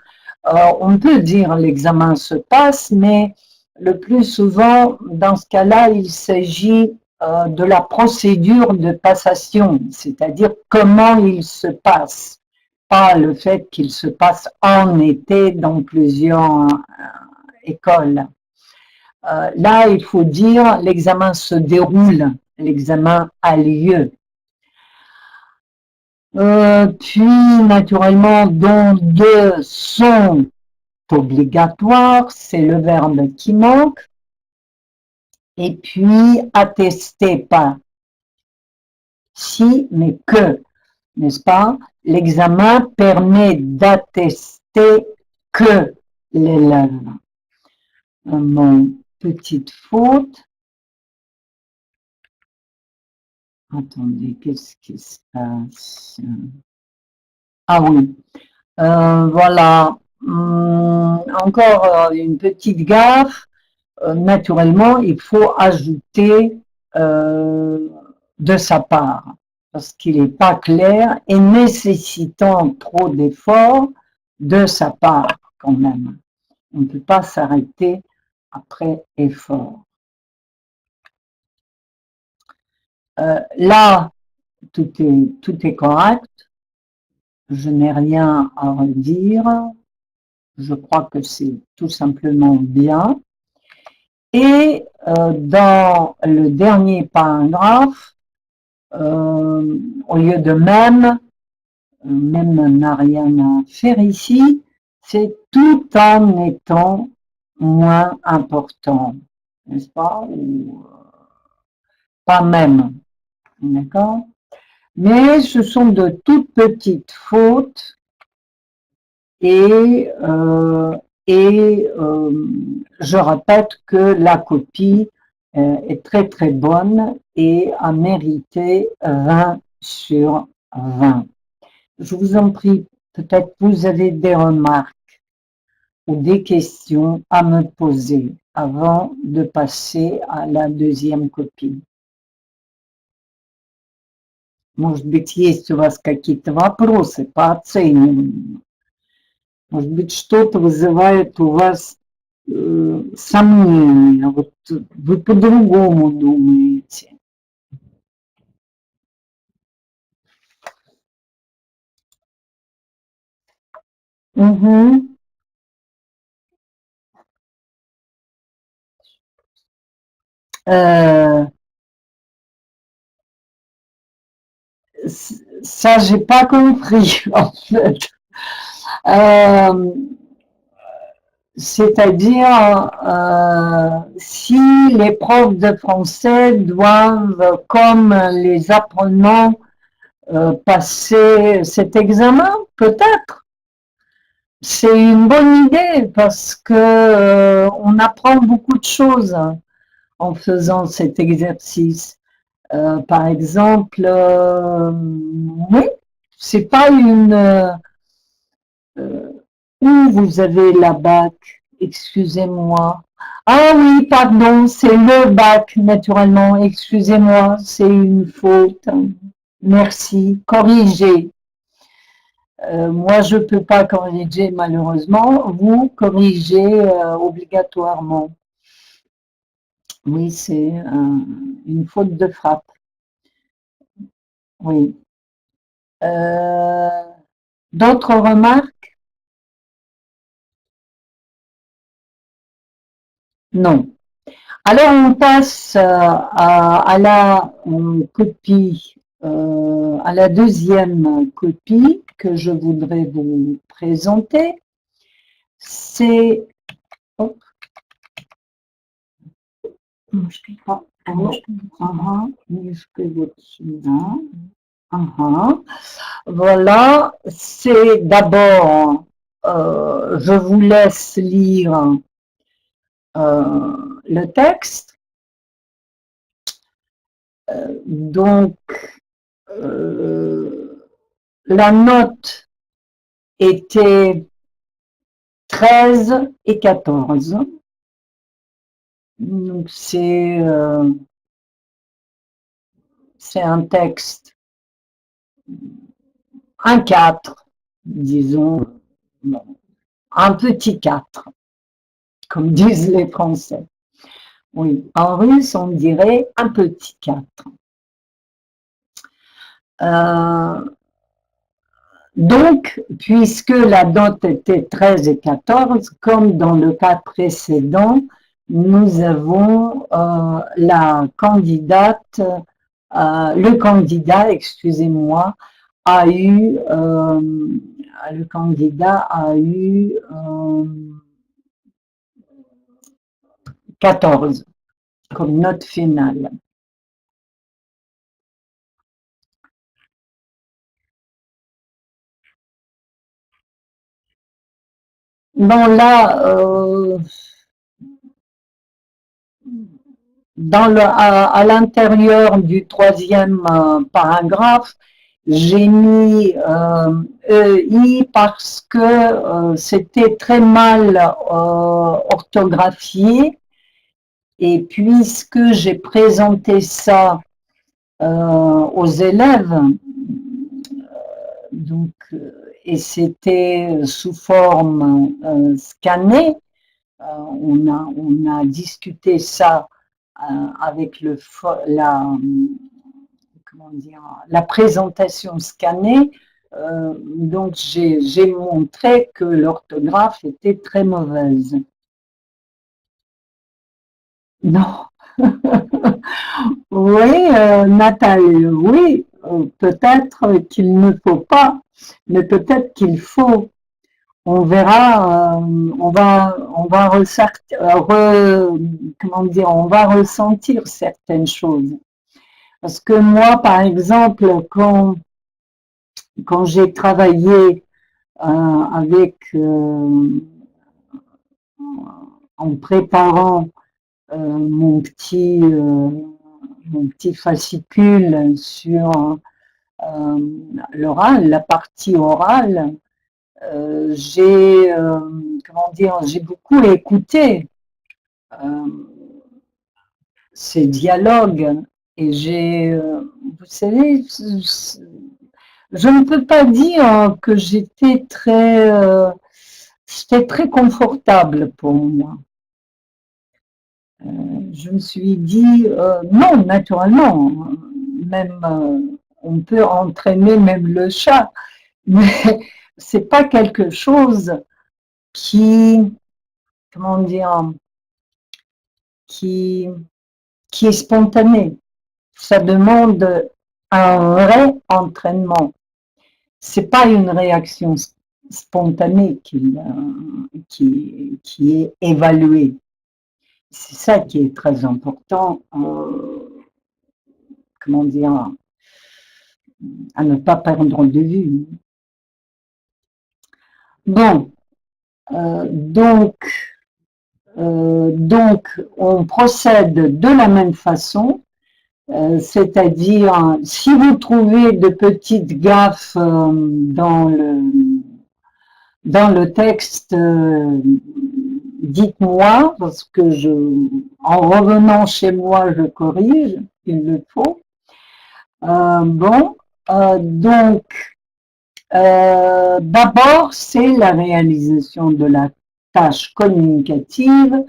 On peut dire l'examen se passe, mais le plus souvent, dans ce cas-là, il s'agit de la procédure de passation, c'est-à-dire comment il se passe, pas le fait qu'il se passe en été dans plusieurs écoles. Là, il faut dire l'examen se déroule, l'examen a lieu. Puis, naturellement, dont deux sont obligatoires, c'est le verbe qui manque. Et puis, attester pas si, mais que, n'est-ce pas? L'examen permet d'attester que l'élève. Mon petite faute. Attendez, qu'est-ce qui se passe? Ah oui, voilà. Encore une petite gaffe. Naturellement, il faut ajouter de sa part, parce qu'il n'est pas clair et nécessitant trop d'efforts de sa part quand même. On ne peut pas s'arrêter après effort. Là, tout est correct. Je n'ai rien à redire. Je crois que c'est tout simplement bien. Et dans le dernier paragraphe, au lieu de même n'a rien à faire ici, c'est tout en étant moins important, n'est-ce pas? Ou pas même, d'accord? Mais ce sont de toutes petites fautes et je répète que la copie est très très bonne et a mérité 20 sur 20. Je vous en prie, peut-être vous avez des remarques ou des questions à me poser avant de passer à la deuxième copie. Может быть, есть у вас какие-то вопросы по оцениванию? Может быть, что-то вызывает у вас сомнения, вот вы по-другому думаете. Угу. Ça, j'ai pas compris, en fait. Euh, C'est-à-dire, si les profs de français doivent, comme les apprenants, passer cet examen, peut-être. C'est une bonne idée parce que on apprend beaucoup de choses en faisant cet exercice. Par exemple, oui, c'est pas une. Où vous avez la bac? Excusez-moi. Ah oui, pardon, c'est le bac, naturellement. Excusez-moi, c'est une faute. Merci. Corrigez. Moi, je ne peux pas corriger, malheureusement. Vous corrigez obligatoirement. Oui, c'est une faute de frappe. Oui. D'autres remarques? Non. Alors, on passe à la copie, à la deuxième copie que je voudrais vous présenter. C'est... Hop. Voilà, c'est d'abord, je vous laisse lire le texte. Donc, la note était 13 et 14. Donc, c'est un texte, un 4, disons, un petit 4, comme disent les Français. Oui, en russe, on dirait un petit 4. Donc, puisque la note était 13 et 14, comme dans le cas précédent, nous avons la candidate, le candidat, excusez-moi, a eu, le candidat a eu 14 comme note finale. Bon, là, à l'intérieur du troisième paragraphe, j'ai mis EI parce que c'était très mal orthographié, et puisque j'ai présenté ça aux élèves, donc, et c'était sous forme scannée, on a discuté ça avec la présentation scannée. Donc, j'ai montré que l'orthographe était très mauvaise. Non. Oui, Nathalie, oui, peut-être qu'il ne faut pas, mais peut-être qu'il faut. On verra, on va on va ressentir certaines choses. Parce que moi, par exemple, quand j'ai travaillé avec, en préparant mon petit fascicule sur l'oral, la partie orale, j'ai j'ai beaucoup écouté ces dialogues Et vous savez, je ne peux pas dire que c'était très confortable pour moi. Je me suis dit, non, naturellement, même on peut entraîner même le chat, mais c'est pas quelque chose qui, comment dire, qui, qui est spontané. Ça demande un vrai entraînement. C'est pas une réaction spontanée qui est évaluée. C'est ça qui est très important, comment dire, à ne pas perdre de vue. Bon, donc, on procède de la même façon, c'est-à-dire, si vous trouvez de petites gaffes dans le texte, dites-moi, parce que en revenant chez moi, je corrige, il le faut. Bon, donc, d'abord, c'est la réalisation de la tâche communicative,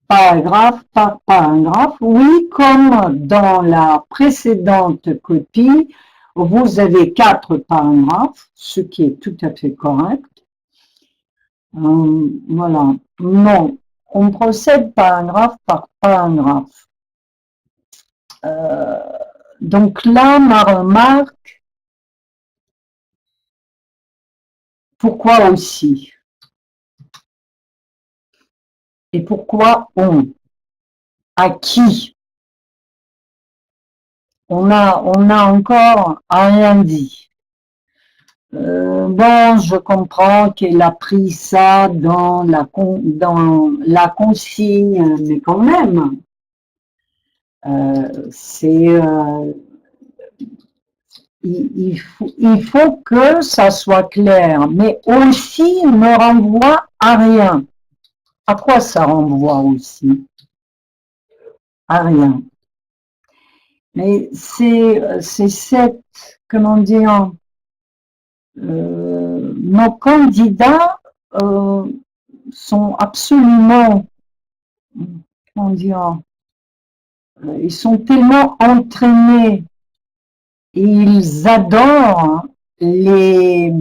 paragraphe par paragraphe. Oui, comme dans la précédente copie, vous avez 4 paragraphes, ce qui est tout à fait correct. Voilà. Non, on procède paragraphe par paragraphe. Donc là, ma remarque, pourquoi aussi? Et pourquoi on? À qui? On a encore rien dit. Bon, je comprends qu'elle a pris ça dans la consigne, mais quand même, il faut que ça soit clair, mais aussi ne renvoie à rien. À quoi ça renvoie aussi? À rien. Mais c'est cette, comment dire, nos candidats sont absolument, comment dire, ils sont tellement entraînés et ils adorent les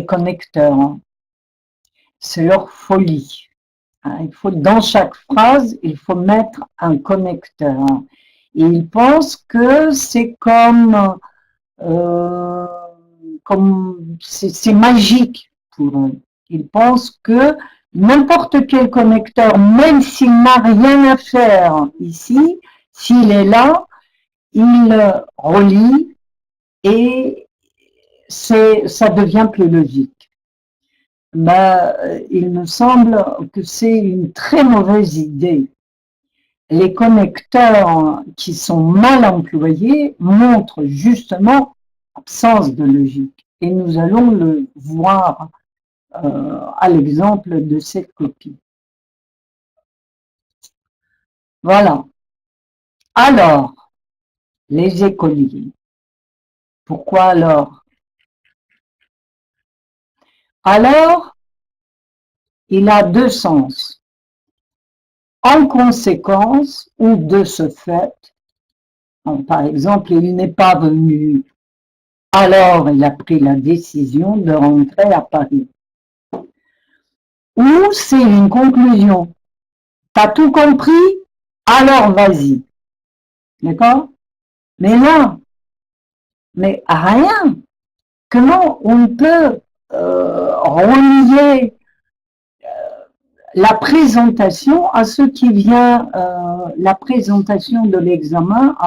connecteurs. C'est leur folie. Dans chaque phrase, il faut mettre un connecteur. Et ils pensent que c'est comme c'est magique pour eux. Ils pensent que n'importe quel connecteur, même s'il n'a rien à faire ici, s'il est là, il relie et ça devient plus logique. Mais il me semble que c'est une très mauvaise idée. Les connecteurs qui sont mal employés montrent justement absence de logique. Et nous allons le voir à l'exemple de cette copie. Voilà. Alors, les écoliers. Pourquoi alors? Alors, il a deux sens. En conséquence, ou de ce fait, par exemple, il n'est pas venu, alors il a pris la décision de rentrer à Paris. Ou c'est une conclusion. T'as tout compris? Alors vas-y. D'accord? Mais là, mais rien. Comment on peut relier la présentation à ce qui vient, la présentation de l'examen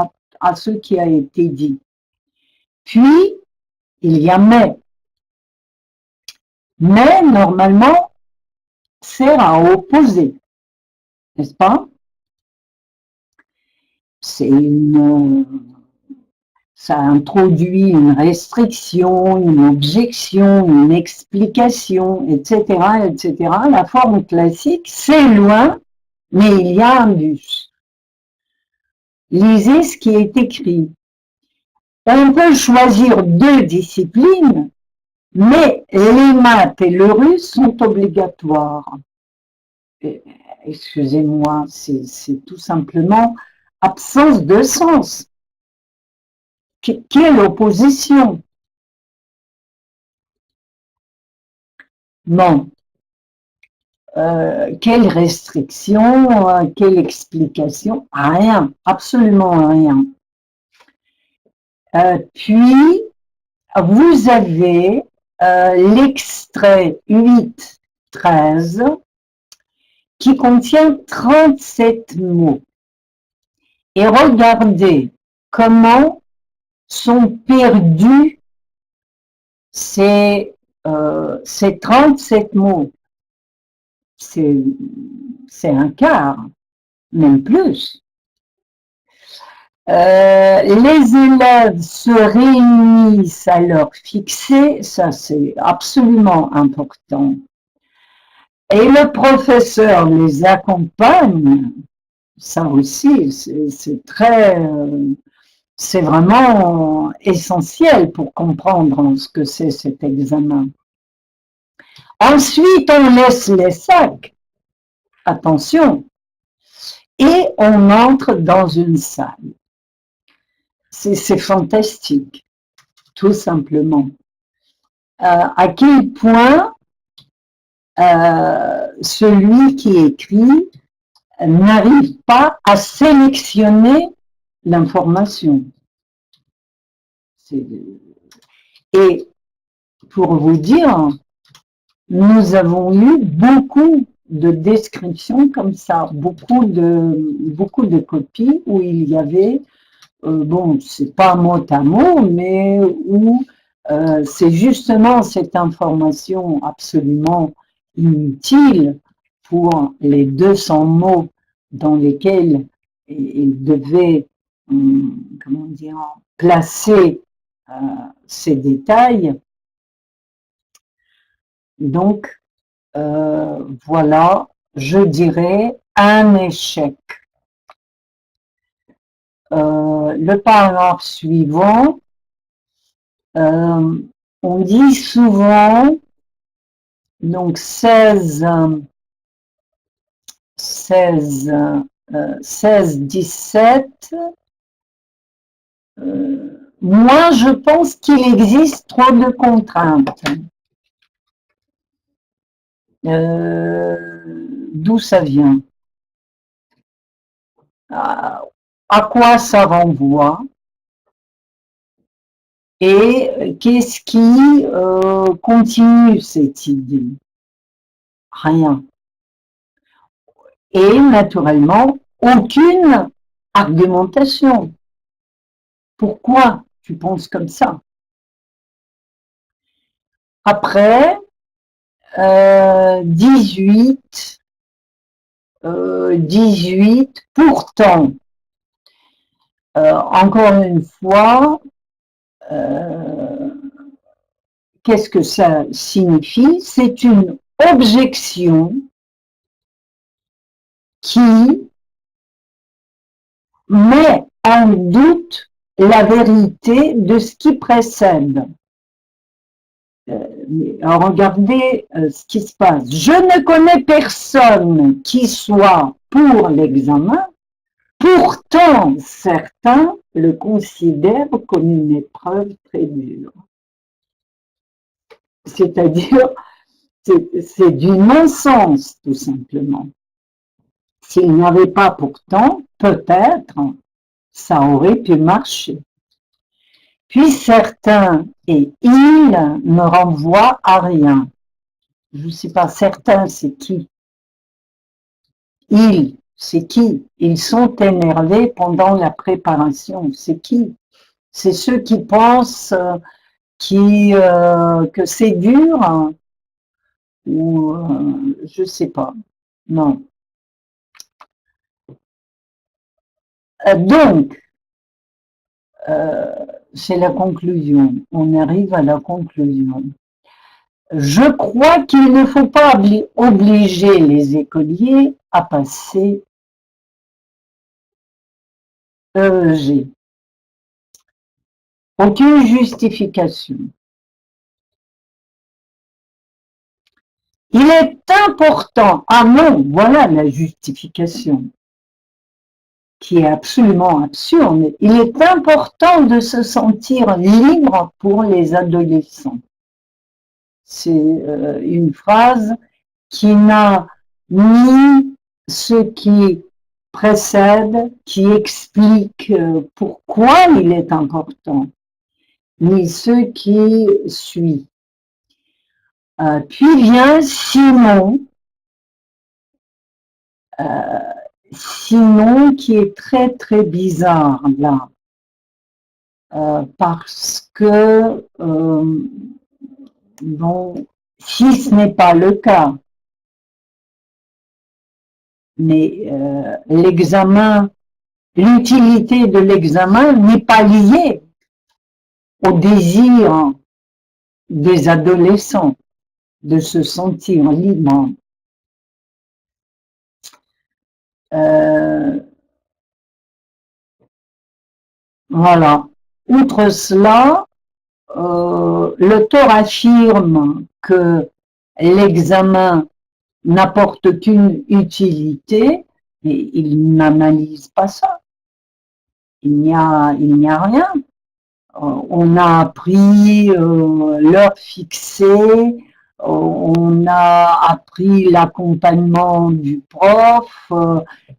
à ce qui a été dit. Puis, il y a mais. Mais, normalement, sert à opposer, n'est-ce pas? Ça introduit une restriction, une objection, une explication, etc., etc. La forme classique, c'est loin, mais il y a un bus. lisez ce qui est écrit. On peut choisir 2 disciplines, mais les maths et le russe sont obligatoires. Excusez-moi, c'est tout simplement absence de sens. Quelle opposition? Non. Quelle restriction? Quelle explication? Rien, absolument rien. Puis, vous avez l'extrait 8-13 qui contient 37 mots. Et regardez comment sont perdus ces 37 mots. C'est un quart, même plus. Les élèves se réunissent à l'heure fixée, ça c'est absolument important. Et le professeur les accompagne, ça aussi c'est vraiment essentiel pour comprendre ce que c'est cet examen. Ensuite, on laisse les sacs, attention, et on entre dans une salle. C'est fantastique, tout simplement. À quel point celui qui écrit n'arrive pas à sélectionner l'information. Et pour vous dire, nous avons eu beaucoup de descriptions comme ça, beaucoup de copies où il y avait, bon, c'est pas mot à mot, mais où c'est justement cette information absolument inutile pour les 200 mots dans lesquels il devait, comment dire, placer ces détails. Donc, voilà, je dirais un échec. Le paragraphe suivant, on dit souvent, donc 16, 17, moi je pense qu'il existe trop de contraintes. D'où ça vient? À quoi ça renvoie? Et qu'est-ce qui continue cette idée? Rien. Et naturellement, aucune argumentation. Pourquoi tu penses comme ça? Après, 18, pourtant, encore une fois, qu'est-ce que ça signifie? C'est une objection qui met en doute la vérité de ce qui précède. Regardez ce qui se passe. Je ne connais personne qui soit pour l'examen, pourtant certains le considèrent comme une épreuve très dure. C'est-à-dire, c'est du non-sens, tout simplement. S'il n'y avait pas pourtant, peut-être, ça aurait pu marcher. Puis certains et ils ne renvoient à rien. Je ne sais pas, certains, c'est qui? Ils, c'est qui? Ils sont énervés pendant la préparation. C'est qui? C'est ceux qui pensent que c'est dur, hein, ou je ne sais pas. Non. Donc, c'est la conclusion. On arrive à la conclusion. Je crois qu'il ne faut pas obliger les écoliers à passer G. Aucune justification. Il est important, ah non, voilà la justification, qui est absolument absurde. Il est important de se sentir libre pour les adolescents. C'est une phrase qui n'a ni ce qui précède, qui explique pourquoi il est important, ni ce qui suit. Puis vient Simon, Simon qui est très très bizarre là, parce que bon, si ce n'est pas le cas, mais l'examen, l'utilité de l'examen n'est pas liée au désir des adolescents de se sentir libre. Voilà. Outre cela, l'auteur affirme que l'examen n'apporte qu'une utilité, mais il n'analyse pas ça. Il n'y a rien. On a appris l'heure fixée, on a appris l'accompagnement du prof,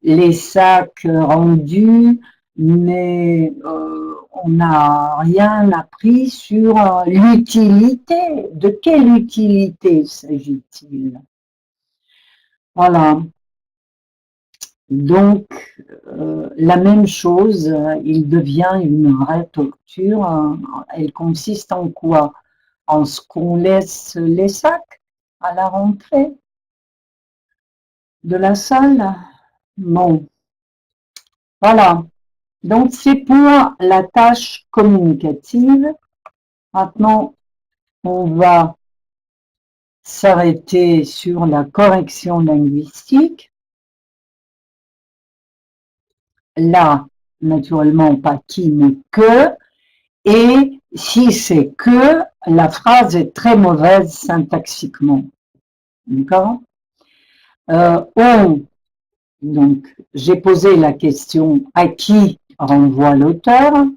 les sacs rendus, mais on n'a rien appris sur l'utilité. De quelle utilité s'agit-il? Voilà. Donc, la même chose, il devient une vraie torture. Elle consiste en quoi? En ce qu'on laisse les sacs à la rentrée de la salle. Bon, voilà. Donc, c'est pour la tâche communicative. Maintenant, on va s'arrêter sur la correction linguistique. Là, naturellement, pas qui, mais que. Et si c'est que, la phrase est très mauvaise syntaxiquement. D'accord? On, donc, j'ai posé la question à qui renvoie l'auteur,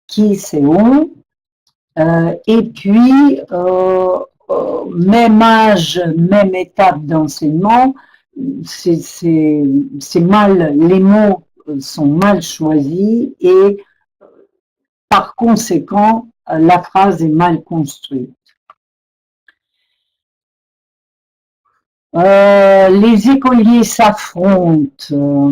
qui c'est on, et puis, même âge, même étape d'enseignement, c'est mal, les mots sont mal choisis et par conséquent, la phrase est mal construite. Les écoliers s'affrontent,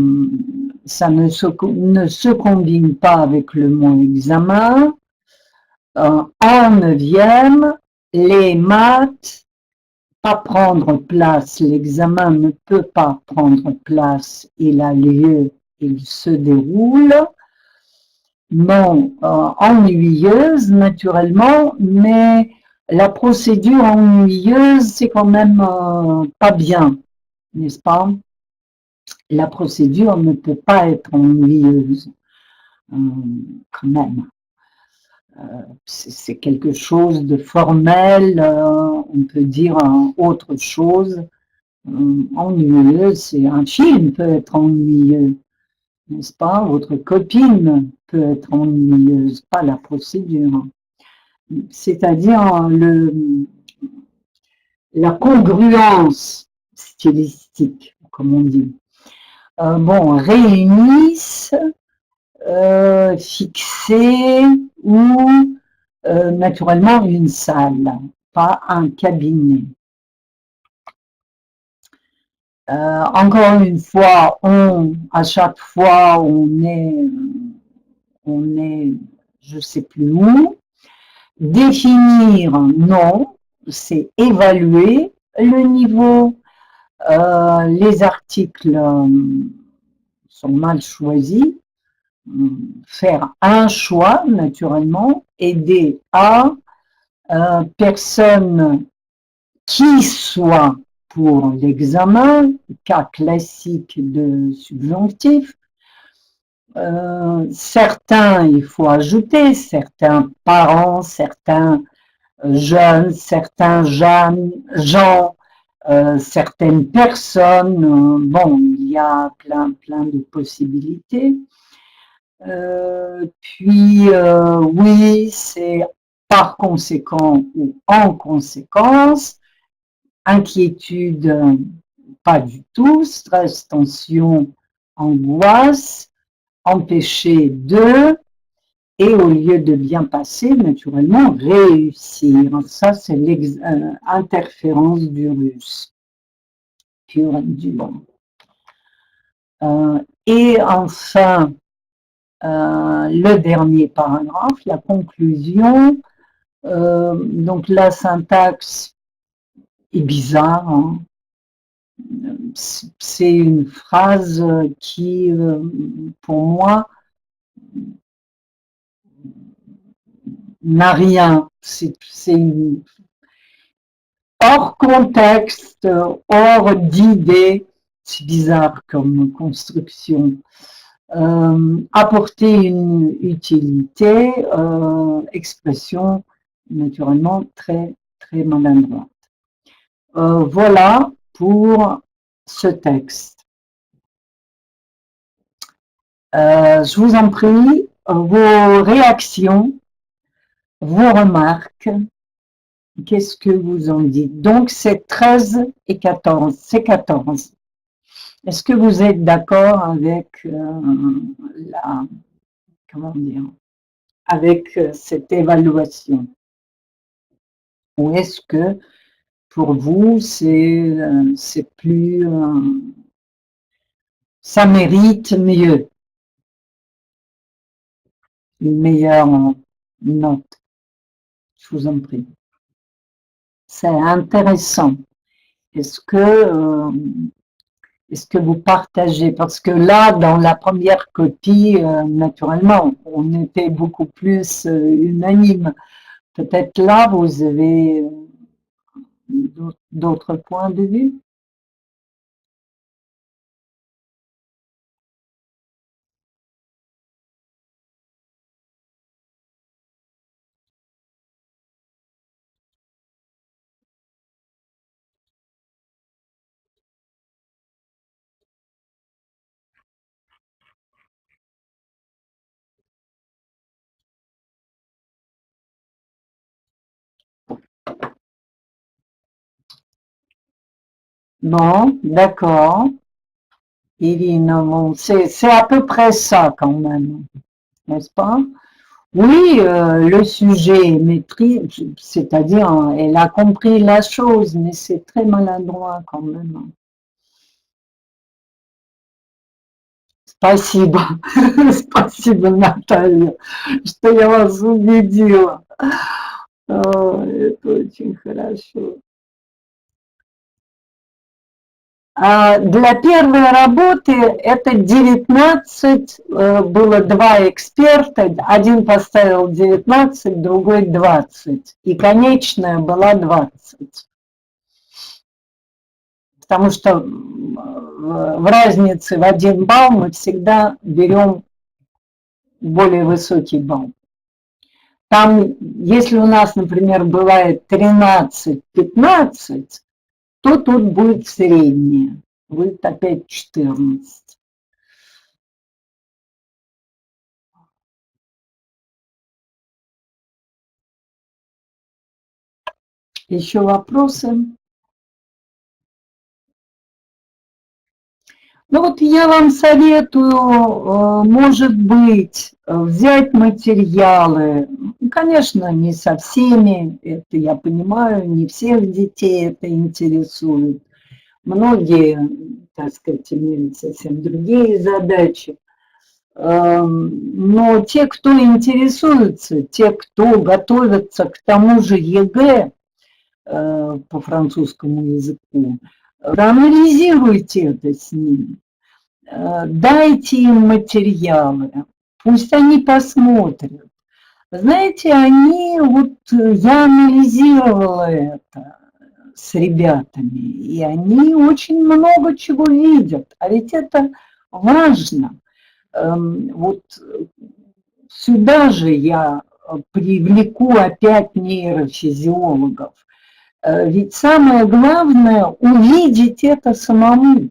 ça ne se combine pas avec le mot examen. En 9e, les maths, pas prendre place, l'examen ne peut pas prendre place, il a lieu, il se déroule. Non, ennuyeuse naturellement, mais la procédure ennuyeuse, c'est quand même pas bien, n'est-ce pas? La procédure ne peut pas être ennuyeuse, quand même. C'est quelque chose de formel, on peut dire autre chose. Ennuyeuse, c'est un film peut être ennuyeux, n'est-ce pas? Votre copine peut être ennuyeuse, pas la procédure. C'est-à-dire la congruence stylistique, comme on dit. Bon, réunissent, fixer ou naturellement une salle, pas un cabinet. Encore une fois, à chaque fois, on est, je ne sais plus où. Définir, non, c'est évaluer le niveau. Les articles sont mal choisis. Faire un choix, naturellement, aider à personne qui soit pour l'examen, cas classique de subjonctif, Certains, il faut ajouter, certains parents, certains jeunes, certains gens, certaines personnes. Bon, il y a plein de possibilités. Puis, oui, c'est par conséquent ou en conséquence, inquiétude, pas du tout, stress, tension, angoisse, empêcher de, et au lieu de bien passer, naturellement, réussir. Ça, c'est l'interférence du russe, pur et dur. Et enfin, le dernier paragraphe, la conclusion. Donc la syntaxe est bizarre. Hein. C'est une phrase qui, pour moi, n'a rien. C'est hors contexte, hors d'idée. C'est bizarre comme construction. Apporter une utilité, expression naturellement très maladroite. Voilà pour ce texte. Je vous en prie, vos réactions, vos remarques, qu'est-ce que vous en dites? Donc c'est 13 et 14, c'est 14. Est-ce que vous êtes d'accord avec avec cette évaluation? Ou est-ce que pour vous c'est plus, ça mérite mieux, une meilleure note? Je vous en prie. C'est intéressant. Est-ce que vous partagez? Parce que là, dans la première copie, naturellement, on était beaucoup plus unanime. Peut-être là, vous avez d'autres points de vue? Bon, d'accord. C'est à peu près ça quand même, n'est-ce pas? Oui, le sujet est maîtrisé, c'est-à-dire elle a compris la chose, mais c'est très maladroit quand même. Спасибо, спасибо, Наталья, что я вас убедила. Это очень хорошо. Для первой работы это 19, было два эксперта, один поставил 19, другой 20, и конечная была 20. Потому что в разнице в 1 балл мы всегда берем более высокий балл. Там, если у нас, например, бывает 13-15, то тут будет среднее, будет опять 14. Еще вопросы? Ну вот я вам советую, может быть, взять материалы. Конечно, не со всеми, это я понимаю, не всех детей это интересует. Многие, так сказать, имеют совсем другие задачи. Но те, кто интересуется, те, кто готовятся к тому же ЕГЭ по французскому языку, проанализируйте это с ними, дайте им материалы, пусть они посмотрят. Знаете, я анализировала это с ребятами, и они очень много чего видят, а ведь это важно. Вот сюда же я привлеку опять нейрофизиологов. Ведь самое главное – увидеть это самому.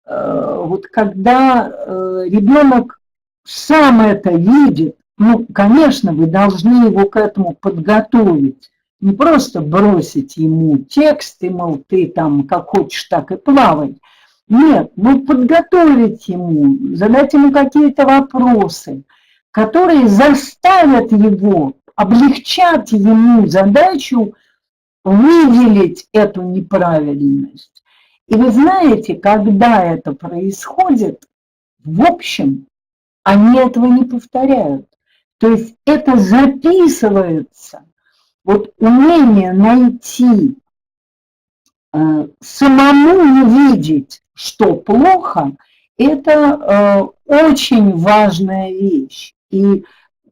Вот когда ребенок сам это видит, ну, конечно, вы должны его к этому подготовить. Не просто бросить ему текст, и, мол, ты там как хочешь, так и плавай. Нет, ну, подготовить ему, задать ему какие-то вопросы, которые заставят его, облегчат ему задачу выделить эту неправильность. И вы знаете, когда это происходит, в общем, они этого не повторяют. То есть это записывается. Вот умение найти, самому не видеть, что плохо, это очень важная вещь. И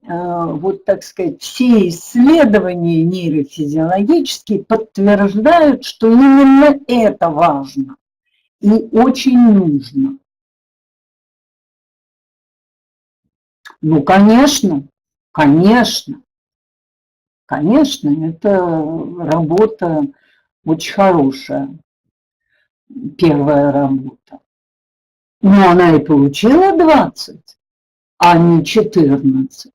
вот, так сказать, все исследования нейрофизиологические подтверждают, что именно это важно и очень нужно. Ну, конечно, конечно, конечно, это работа очень хорошая, первая работа. Но она и получила 20, а не 14.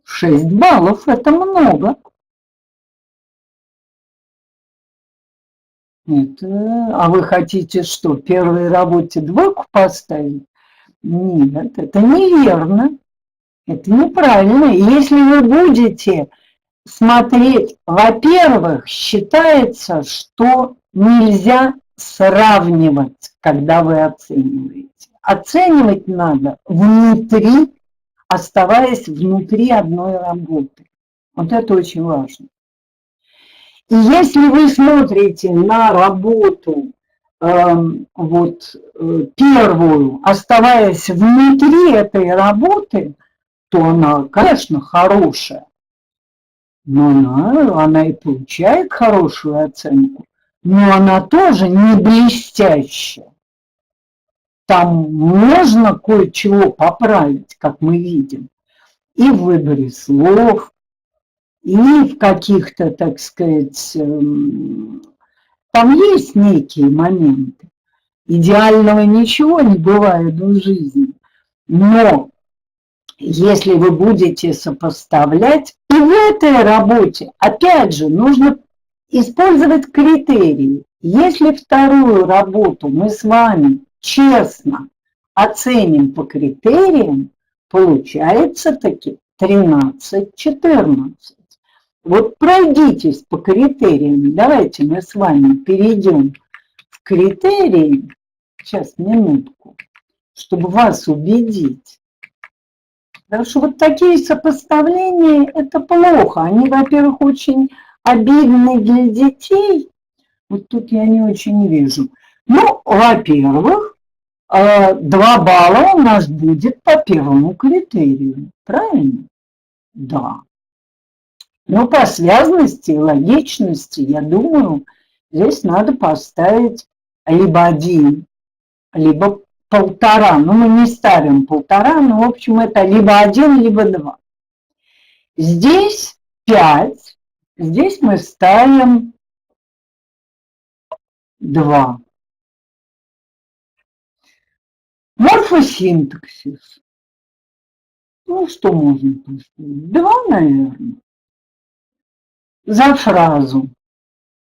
6 баллов – это много. А вы хотите что, первой работе двойку поставить? Нет, это неверно, это неправильно. Если вы будете смотреть, во-первых, считается, что нельзя сравнивать, когда вы оцениваете. Оценивать надо внутри, оставаясь внутри одной работы. Вот это очень важно. И если вы смотрите на работу первую, оставаясь внутри этой работы, то она, конечно, хорошая, но она и получает хорошую оценку, но она тоже не блестящая. Там можно кое-чего поправить, как мы видим, и в выборе слов, и в каких-то, так сказать, там есть некие моменты. Идеального ничего не бывает в жизни. Но если вы будете сопоставлять, и в этой работе, опять же, нужно использовать критерии. Если вторую работу мы с вами честно оценим по критериям, получается таки 13-14. Вот пройдитесь по критериям. Давайте мы с вами перейдем в критерии. Сейчас, минутку, чтобы вас убедить. Потому что вот такие сопоставления – это плохо. Они, во-первых, очень обидны для детей. Вот тут я не очень вижу. Ну, во-первых, 2 балла у нас будет по первому критерию. Правильно? Да. Но по связности и логичности, я думаю, здесь надо поставить либо 1, либо 1,5. Ну, мы не ставим 1,5, но, в общем, это либо 1, либо 2. Здесь 5, здесь мы ставим 2. Морфосинтаксис. Ну, что можно поставить? 2, наверное. За фразу.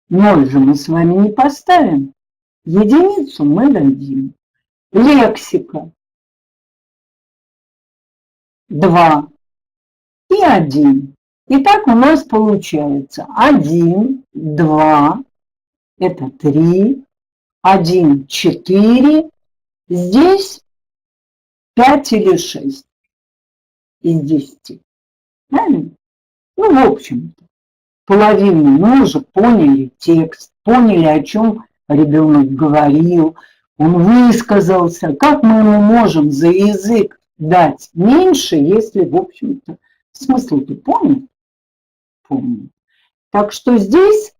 0 же мы с вами не поставим. Единицу мы дадим. Лексика. 2 и 1. Итак, у нас получается 1, 2, это 3, 1, 4, здесь 5 или 6 из 10. Правильно? Ну, в общем-то, половину мы уже поняли текст, поняли, о чем ребенок говорил, он высказался. Как мы ему можем за язык дать меньше, если, в общем-то, смысл ты помнишь? Помню. Так что здесь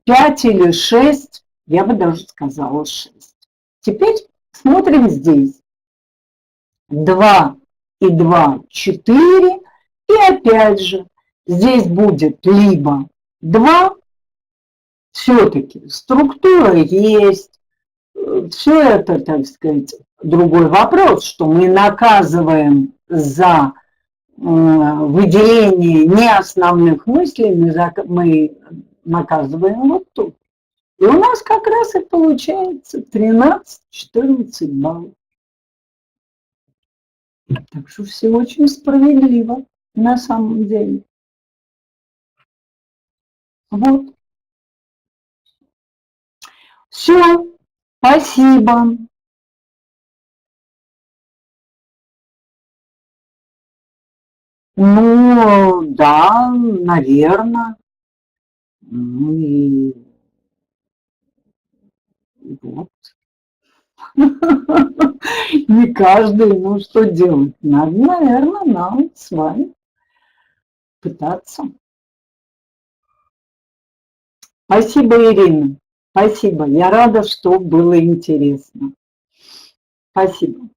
5 или 6, я бы даже сказала 6. Теперь смотрим здесь. 2 и 2 – 4. И опять же, здесь будет либо 2, все-таки структура есть, все это, так сказать, другой вопрос, что мы наказываем за выделение неосновных мыслей, мы наказываем вот тут. И у нас как раз и получается 13-14 баллов. Так что все очень справедливо на самом деле. Вот. Все. Спасибо. Ну, да, наверное. Ну и вот. Не каждый, ну что делать? Надо, наверное, нам с вами пытаться. Спасибо, Ирина. Спасибо. Я рада, что было интересно. Спасибо.